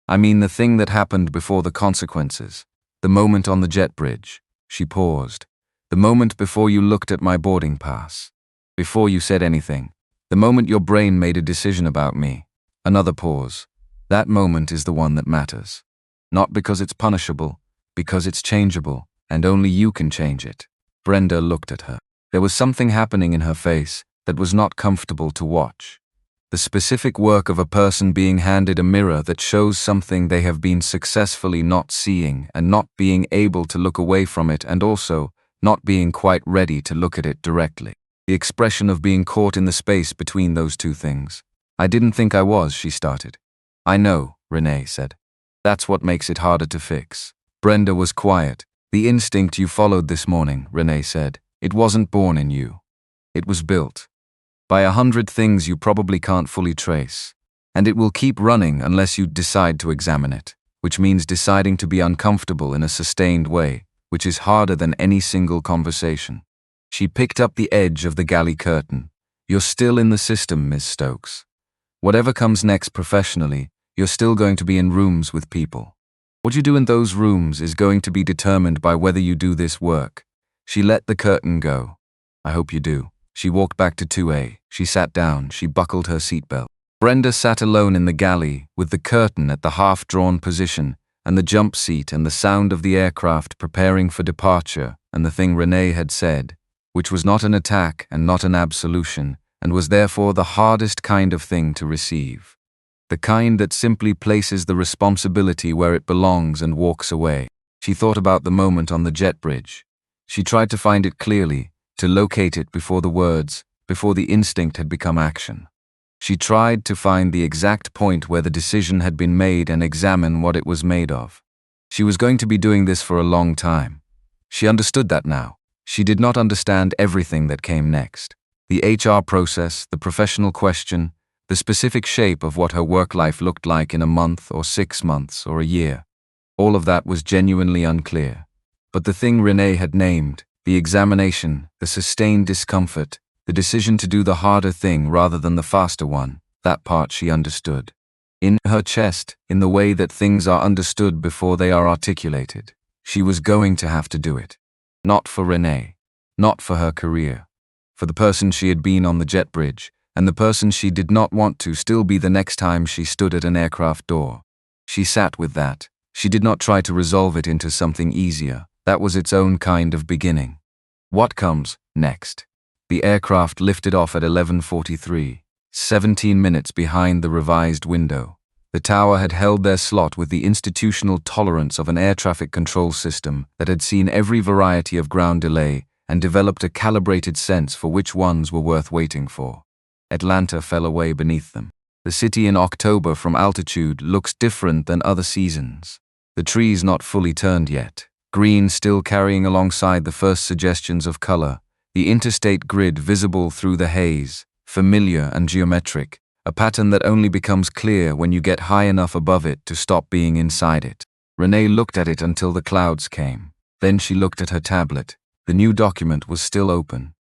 I mean the thing that happened before the consequences. The moment on the jet bridge." She paused. "The moment before you looked at my boarding pass. Before you said anything. The moment your brain made a decision about me." Another pause. "That moment is the one that matters. Not because it's punishable, because it's changeable, and only you can change it." Brenda looked at her. There was something happening in her face that was not comfortable to watch. The specific work of a person being handed a mirror that shows something they have been successfully not seeing and not being able to look away from it, and also not being quite ready to look at it directly. The expression of being caught in the space between those two things. "I didn't think I was," she started. "I know," Renee said. "That's what makes it harder to fix." Brenda was quiet. "The instinct you followed this morning," Renee said, "it wasn't born in you. It was built by 100 things you probably can't fully trace. And it will keep running unless you decide to examine it, which means deciding to be uncomfortable in a sustained way, which is harder than any single conversation." She picked up the edge of the galley curtain. "You're still in the system, Ms. Stokes. Whatever comes next professionally, You're still going to be in rooms with people. What you do in those rooms is going to be determined by whether you do this work. She let the curtain go. I hope you do. She walked back to 2A. She sat down. She buckled her seatbelt. Brenda sat alone in the galley, with the curtain at the half-drawn position, and the jump seat and the sound of the aircraft preparing for departure, and the thing Renee had said, which was not an attack and not an absolution, and was therefore the hardest kind of thing to receive. The kind that simply places the responsibility where it belongs and walks away. She thought about the moment on the jet bridge. She tried to find it clearly, to locate it before the words, before the instinct had become action. She tried to find the exact point where the decision had been made and examine what it was made of. She was going to be doing this for a long time. She understood that now. She did not understand everything that came next. The HR process, the professional question, the specific shape of what her work life looked like in a month or 6 months or a year. All of that was genuinely unclear. But the thing Renee had named, the examination, the sustained discomfort, the decision to do the harder thing rather than the faster one, that part she understood. In her chest, in the way that things are understood before they are articulated, she was going to have to do it. Not for Renee, not for her career, for the person she had been on the jet bridge, and the person she did not want to still be the next time she stood at an aircraft door. She sat with that. She did not try to resolve it into something easier. That was its own kind of beginning. What comes next? The aircraft lifted off at 11:43, 17 minutes behind the revised window. The tower had held their slot with the institutional tolerance of an air traffic control system that had seen every variety of ground delay and developed a calibrated sense for which ones were worth waiting for. Atlanta fell away beneath them. The city in October from altitude looks different than other seasons. The trees not fully turned yet, green still carrying alongside the first suggestions of color, the interstate grid visible through the haze, familiar and geometric, a pattern that only becomes clear when you get high enough above it to stop being inside it. Renee looked at it until the clouds came. Then she looked at her tablet. The new document was still open.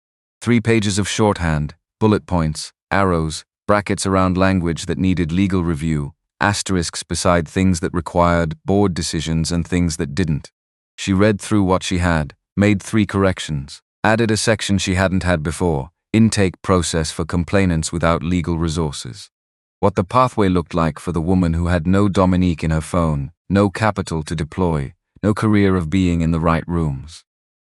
3 pages of shorthand, bullet points, arrows, brackets around language that needed legal review, asterisks beside things that required board decisions and things that didn't. She read through what she had, made 3 corrections, added a section she hadn't had before, intake process for complainants without legal resources. What the pathway looked like for the woman who had no Dominique in her phone, no capital to deploy, no career of being in the right rooms.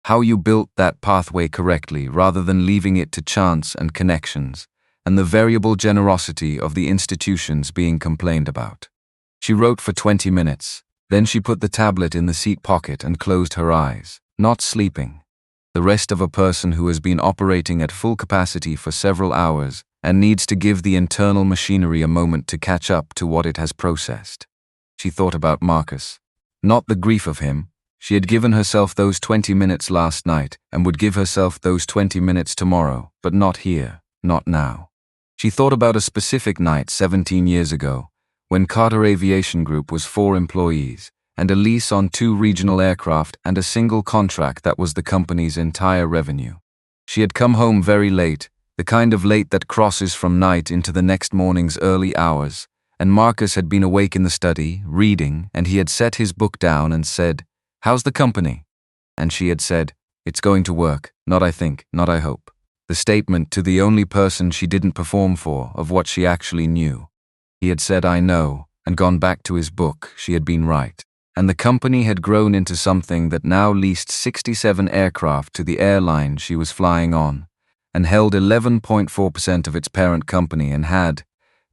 How you built that pathway correctly rather than leaving it to chance and connections, and the variable generosity of the institutions being complained about. She wrote for 20 minutes, then she put the tablet in the seat pocket and closed her eyes, not sleeping. The rest of a person who has been operating at full capacity for several hours and needs to give the internal machinery a moment to catch up to what it has processed. She thought about Marcus. Not the grief of him. She had given herself those 20 minutes last night and would give herself those 20 minutes tomorrow, but not here, not now. She thought about a specific night 17 years ago, when Carter Aviation Group was 4 employees, and a lease on 2 regional aircraft and a single contract that was the company's entire revenue. She had come home very late, the kind of late that crosses from night into the next morning's early hours, and Marcus had been awake in the study, reading, and he had set his book down and said, "How's the company?" And she had said, "It's going to work, not I think, not I hope." The statement to the only person she didn't perform for of what she actually knew. He had said, "I know," and gone back to his book. She had been right. And the company had grown into something that now leased 67 aircraft to the airline she was flying on, and held 11.4% of its parent company and had,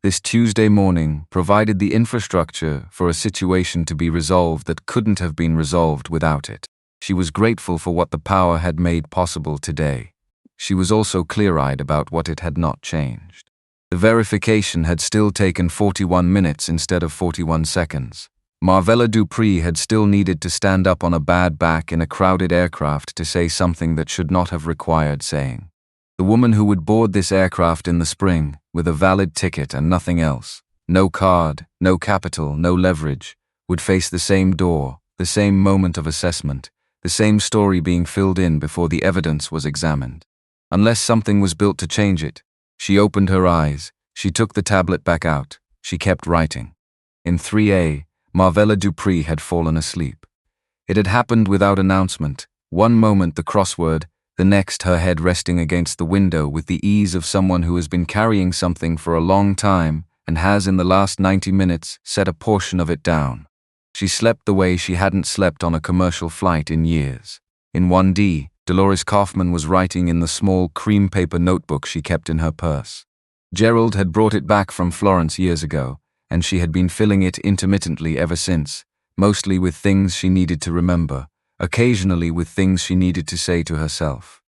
this Tuesday morning, provided the infrastructure for a situation to be resolved that couldn't have been resolved without it. She was grateful for what the power had made possible today. She was also clear-eyed about what it had not changed. The verification had still taken 41 minutes instead of 41 seconds. Marvella Dupree had still needed to stand up on a bad back in a crowded aircraft to say something that should not have required saying. The woman who would board this aircraft in the spring, with a valid ticket and nothing else, no card, no capital, no leverage, would face the same door, the same moment of assessment, the same story being filled in before the evidence was examined. Unless something was built to change it. She opened her eyes. She took the tablet back out. She kept writing. In 3A, Marvella Dupree had fallen asleep. It had happened without announcement. One moment the crossword, the next her head resting against the window with the ease of someone who has been carrying something for a long time and has in the last 90 minutes set a portion of it down. She slept the way she hadn't slept on a commercial flight in years. In 1D, Dolores Kaufman was writing in the small cream paper notebook she kept in her purse. Gerald had brought it back from Florence years ago, and she had been filling it intermittently ever since, mostly with things she needed to remember, occasionally with things she needed to say to herself.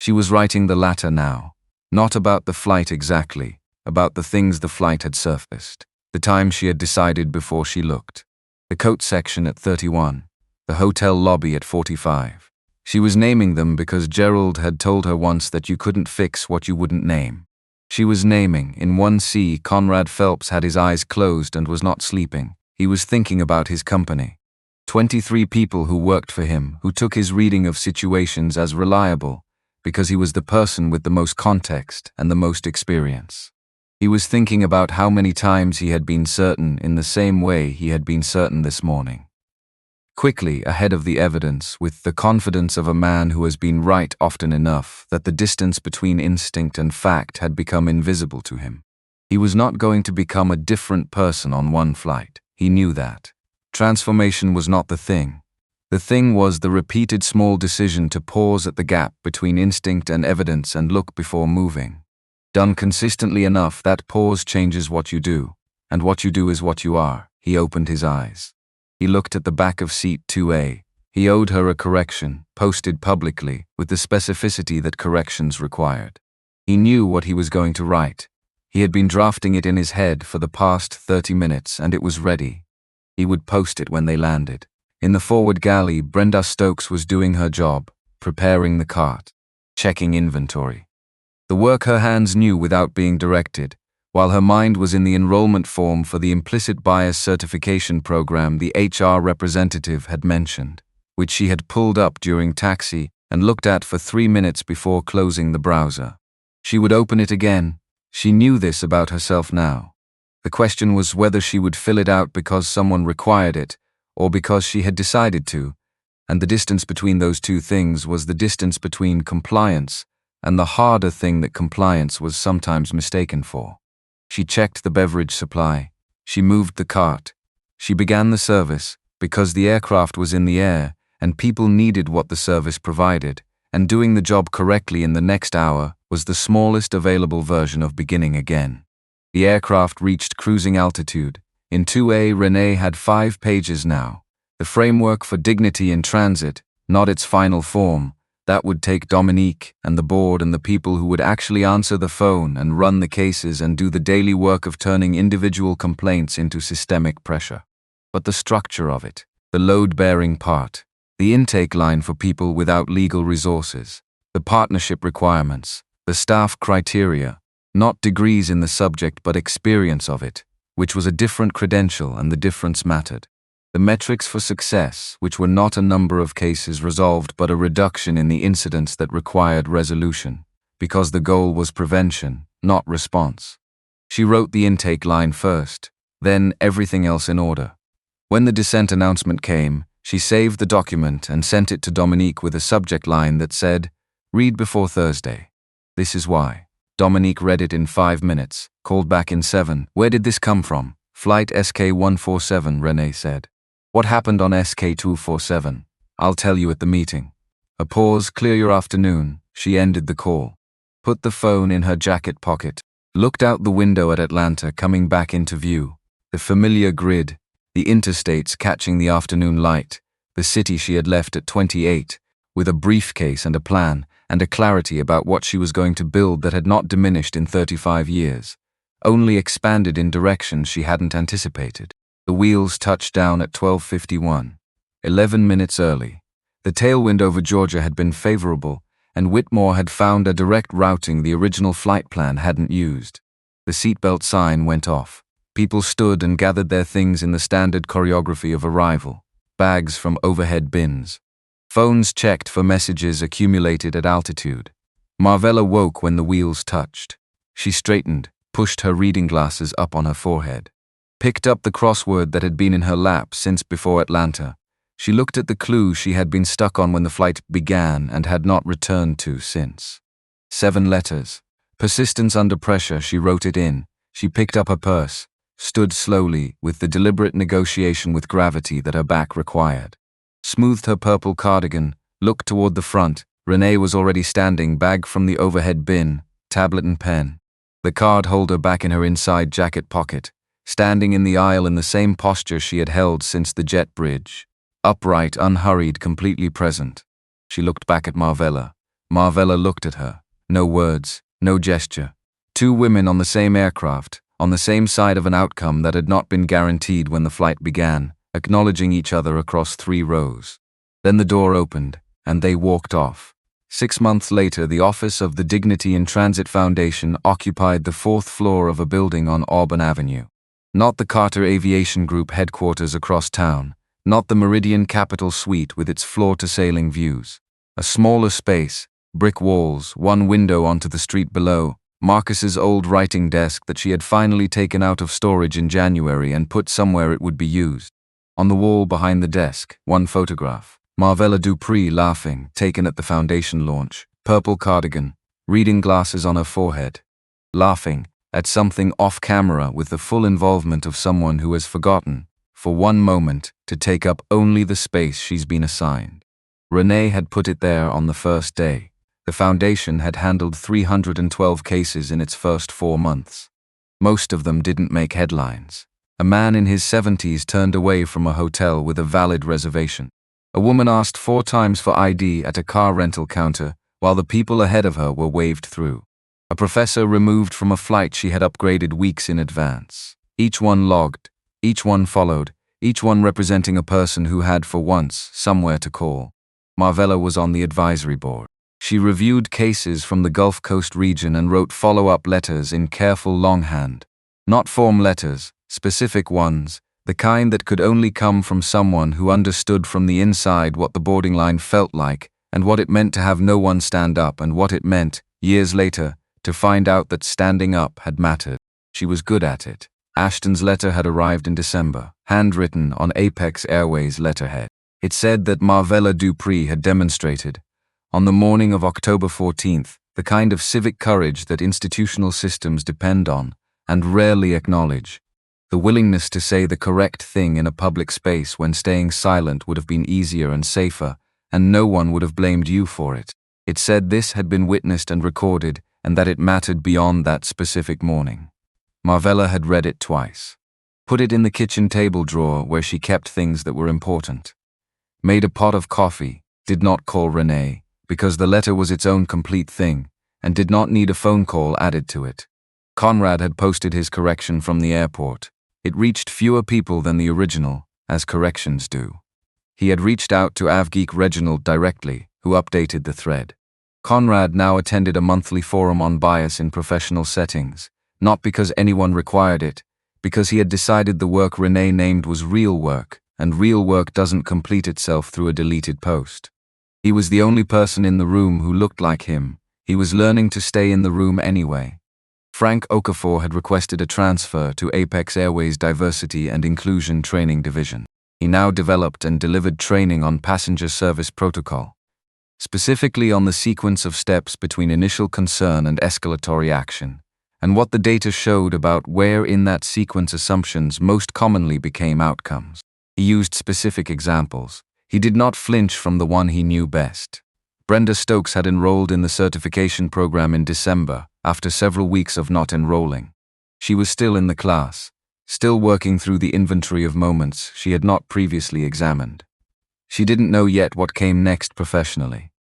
She was writing the latter now, not about the flight exactly, about the things the flight had surfaced, the time she had decided before she looked. The coat section at 31, the hotel lobby at 45. She was naming them because Gerald had told her once that you couldn't fix what you wouldn't name. She was naming. In 1C, Conrad Phelps had his eyes closed and was not sleeping. He was thinking about his company. 23 people who worked for him, who took his reading of situations as reliable, because he was the person with the most context and the most experience. He was thinking about how many times he had been certain in the same way he had been certain this morning. Quickly, ahead of the evidence, with the confidence of a man who has been right often enough that the distance between instinct and fact had become invisible to him. He was not going to become a different person on one flight. He knew that. Transformation was not the thing. The thing was the repeated small decision to pause at the gap between instinct and evidence and look before moving. Done consistently enough, that pause changes what you do, and what you do is what you are. He opened his eyes. He looked at the back of seat 2A. He owed her a correction, posted publicly, with the specificity that corrections required. He knew what he was going to write. He had been drafting it in his head for the past 30 minutes, and it was ready. He would post it when they landed. In the forward galley, Brenda Stokes was doing her job, preparing the cart, checking inventory. The work her hands knew without being directed, while her mind was in the enrollment form for the implicit bias certification program the HR representative had mentioned, which she had pulled up during taxi and looked at for 3 minutes before closing the browser. She would open it again. She knew this about herself now. The question was whether she would fill it out because someone required it, or because she had decided to, and the distance between those two things was the distance between compliance and the harder thing that compliance was sometimes mistaken for. She checked the beverage supply. She moved the cart. She began the service, because the aircraft was in the air, and people needed what the service provided, and doing the job correctly in the next hour was the smallest available version of beginning again. The aircraft reached cruising altitude. In 2A, Renee had 5 pages now. The framework for dignity in transit, not its final form. That would take Dominique and the board and the people who would actually answer the phone and run the cases and do the daily work of turning individual complaints into systemic pressure. But the structure of it, the load-bearing part, the intake line for people without legal resources, the partnership requirements, the staff criteria, not degrees in the subject but experience of it, which was a different credential and the difference mattered. The metrics for success, which were not a number of cases resolved but a reduction in the incidents that required resolution, because the goal was prevention, not response. She wrote the intake line first, then everything else in order. When the descent announcement came, she saved the document and sent it to Dominique with a subject line that said, "Read before Thursday. This is why." Dominique read it in 5 minutes, called back in 7. "Where did this come from?" "Flight SK147, Renee said. "What happened on SK247? "I'll tell you at the meeting." A pause. "Clear your afternoon." She ended the call. Put the phone in her jacket pocket. Looked out the window at Atlanta coming back into view. The familiar grid, the interstates catching the afternoon light, the city she had left at 28, with a briefcase and a plan, and a clarity about what she was going to build that had not diminished in 35 years, only expanded in directions she hadn't anticipated. The wheels touched down at 12:51, 11 minutes early. The tailwind over Georgia had been favorable, and Whitmore had found a direct routing the original flight plan hadn't used. The seatbelt sign went off. People stood and gathered their things in the standard choreography of arrival, bags from overhead bins. Phones checked for messages accumulated at altitude. Marvella woke when the wheels touched. She straightened, pushed her reading glasses up on her forehead. picked up the crossword that had been in her lap since before Atlanta. She looked at the clue she had been stuck on when the flight began and had not returned to since. 7 letters. Persistence under pressure, she wrote it in. She picked up her purse, stood slowly with the deliberate negotiation with gravity that her back required. Smoothed her purple cardigan, looked toward the front. Renee was already standing, bag from the overhead bin, tablet and pen. The card holder back in her inside jacket pocket, standing in the aisle in the same posture she had held since the jet bridge. Upright, unhurried, completely present. She looked back at Marvella. Marvella looked at her. No words, no gesture. 2 women on the same aircraft, on the same side of an outcome that had not been guaranteed when the flight began, acknowledging each other across 3 rows. Then the door opened, and they walked off. 6 months later, the office of the Dignity in Transit Foundation occupied the 4th floor of a building on Auburn Avenue. Not the Carter Aviation Group headquarters across town, not the Meridian Capitol Suite with its floor-to-ceiling views. A smaller space, brick walls, 1 window onto the street below, Marcus's old writing desk that she had finally taken out of storage in January and put somewhere it would be used. On the wall behind the desk, 1 photograph. Marvella Dupree laughing, taken at the foundation launch, purple cardigan, reading glasses on her forehead. Laughing at something off camera with the full involvement of someone who has forgotten, for 1 moment, to take up only the space she's been assigned. Renee had put it there on the first day. The foundation had handled 312 cases in its first 4 months. Most of them didn't make headlines. A man in his 70s turned away from a hotel with a valid reservation. A woman asked 4 times for ID at a car rental counter, while the people ahead of her were waved through. A professor removed from a flight she had upgraded weeks in advance. Each one logged, each one followed, each one representing a person who had for once somewhere to call. Marvella was on the advisory board. She reviewed cases from the Gulf Coast region and wrote follow-up letters in careful longhand. Not form letters, specific ones, the kind that could only come from someone who understood from the inside what the boarding line felt like and what it meant to have no one stand up and what it meant, years later, to find out that standing up had mattered. She was good at it. Ashton's letter had arrived in December, handwritten on Apex Airways letterhead. It said that Marvella Dupree had demonstrated, on the morning of October 14th, the kind of civic courage that institutional systems depend on and rarely acknowledge. The willingness to say the correct thing in a public space when staying silent would have been easier and safer, and no one would have blamed you for it. It said this had been witnessed and recorded, and that it mattered beyond that specific morning. Marvella had read it twice. Put it in the kitchen table drawer where she kept things that were important. Made a pot of coffee, did not call Renee, because the letter was its own complete thing, and did not need a phone call added to it. Conrad had posted his correction from the airport. It reached fewer people than the original, as corrections do. He had reached out to AvGeek Reginald directly, who updated the thread. Conrad now attended a monthly forum on bias in professional settings, not because anyone required it, because he had decided the work Renee named was real work, and real work doesn't complete itself through a deleted post. He was the only person in the room who looked like him. He was learning to stay in the room anyway. Frank Okafor had requested a transfer to Apex Airways Diversity and Inclusion Training Division. He now developed and delivered training on passenger service protocol, specifically on the sequence of steps between initial concern and escalatory action, and what the data showed about where in that sequence assumptions most commonly became outcomes. He used specific examples. He did not flinch from the one he knew best. Brenda Stokes had enrolled in the certification program in December, after several weeks of not enrolling. She was still in the class, still working through the inventory of moments she had not previously examined. She didn't know yet what came next professionally.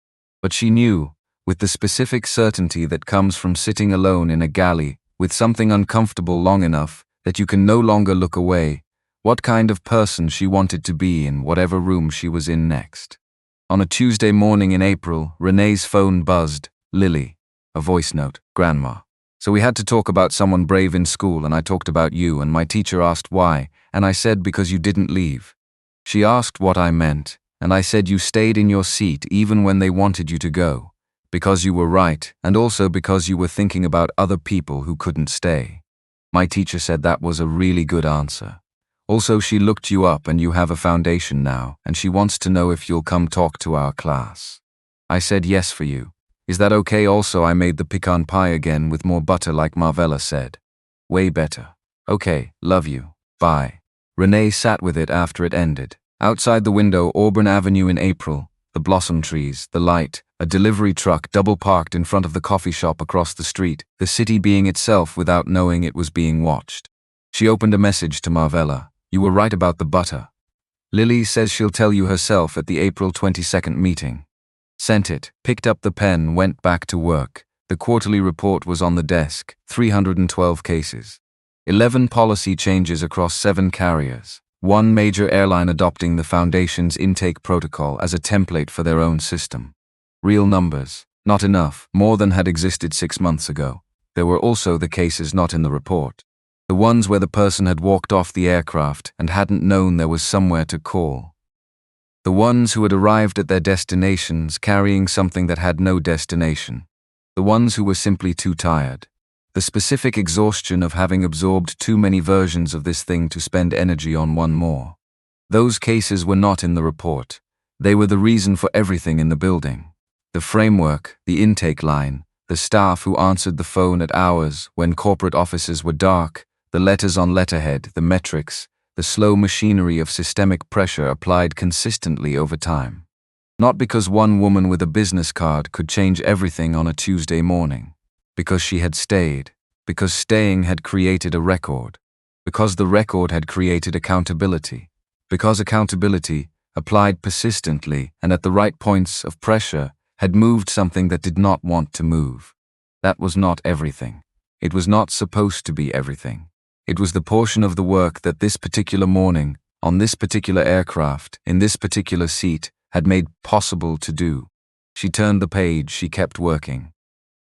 But she knew, with the specific certainty that comes from sitting alone in a galley with something uncomfortable long enough that you can no longer look away, what kind of person she wanted to be in whatever room she was in next. On a Tuesday morning in April, Renee's phone buzzed. Lily. A voice note. Grandma. So we had to talk about someone brave in school, and I talked about you, and my teacher asked why, and I said because you didn't leave. She asked what I meant, and I said you stayed in your seat even when they wanted you to go, because you were right, and also because you were thinking about other people who couldn't stay. My teacher said that was a really good answer. Also, she looked you up and you have a foundation now, and she wants to know if you'll come talk to our class. I said yes for you. Is that okay? Also, I made the pecan pie again with more butter like Marvella said. Way better. Okay, love you. Bye. Renee sat with it after it ended. Outside the window, Auburn Avenue in April, the blossom trees, the light, a delivery truck double parked in front of the coffee shop across the street, the city being itself without knowing it was being watched. She opened a message to Marvella. You were right about the butter. Lily says she'll tell you herself at the April 22nd meeting. Sent it, picked up the pen, went back to work. The quarterly report was on the desk, 312 cases. 11 policy changes across 7 carriers. 1 major airline adopting the Foundation's intake protocol as a template for their own system. Real numbers, not enough, more than had existed 6 months ago. There were also the cases not in the report. The ones where the person had walked off the aircraft and hadn't known there was somewhere to call. The ones who had arrived at their destinations carrying something that had no destination. The ones who were simply too tired. The specific exhaustion of having absorbed too many versions of this thing to spend energy on one more. Those cases were not in the report. They were the reason for everything in the building. The framework, the intake line, the staff who answered the phone at hours when corporate offices were dark, the letters on letterhead, the metrics, the slow machinery of systemic pressure applied consistently over time. Not because one woman with a business card could change everything on a Tuesday morning. Because she had stayed. Because staying had created a record. Because the record had created accountability. Because accountability, applied persistently and at the right points of pressure, had moved something that did not want to move. That was not everything. It was not supposed to be everything. It was the portion of the work that this particular morning, on this particular aircraft, in this particular seat, had made possible to do. She turned the page, she kept working.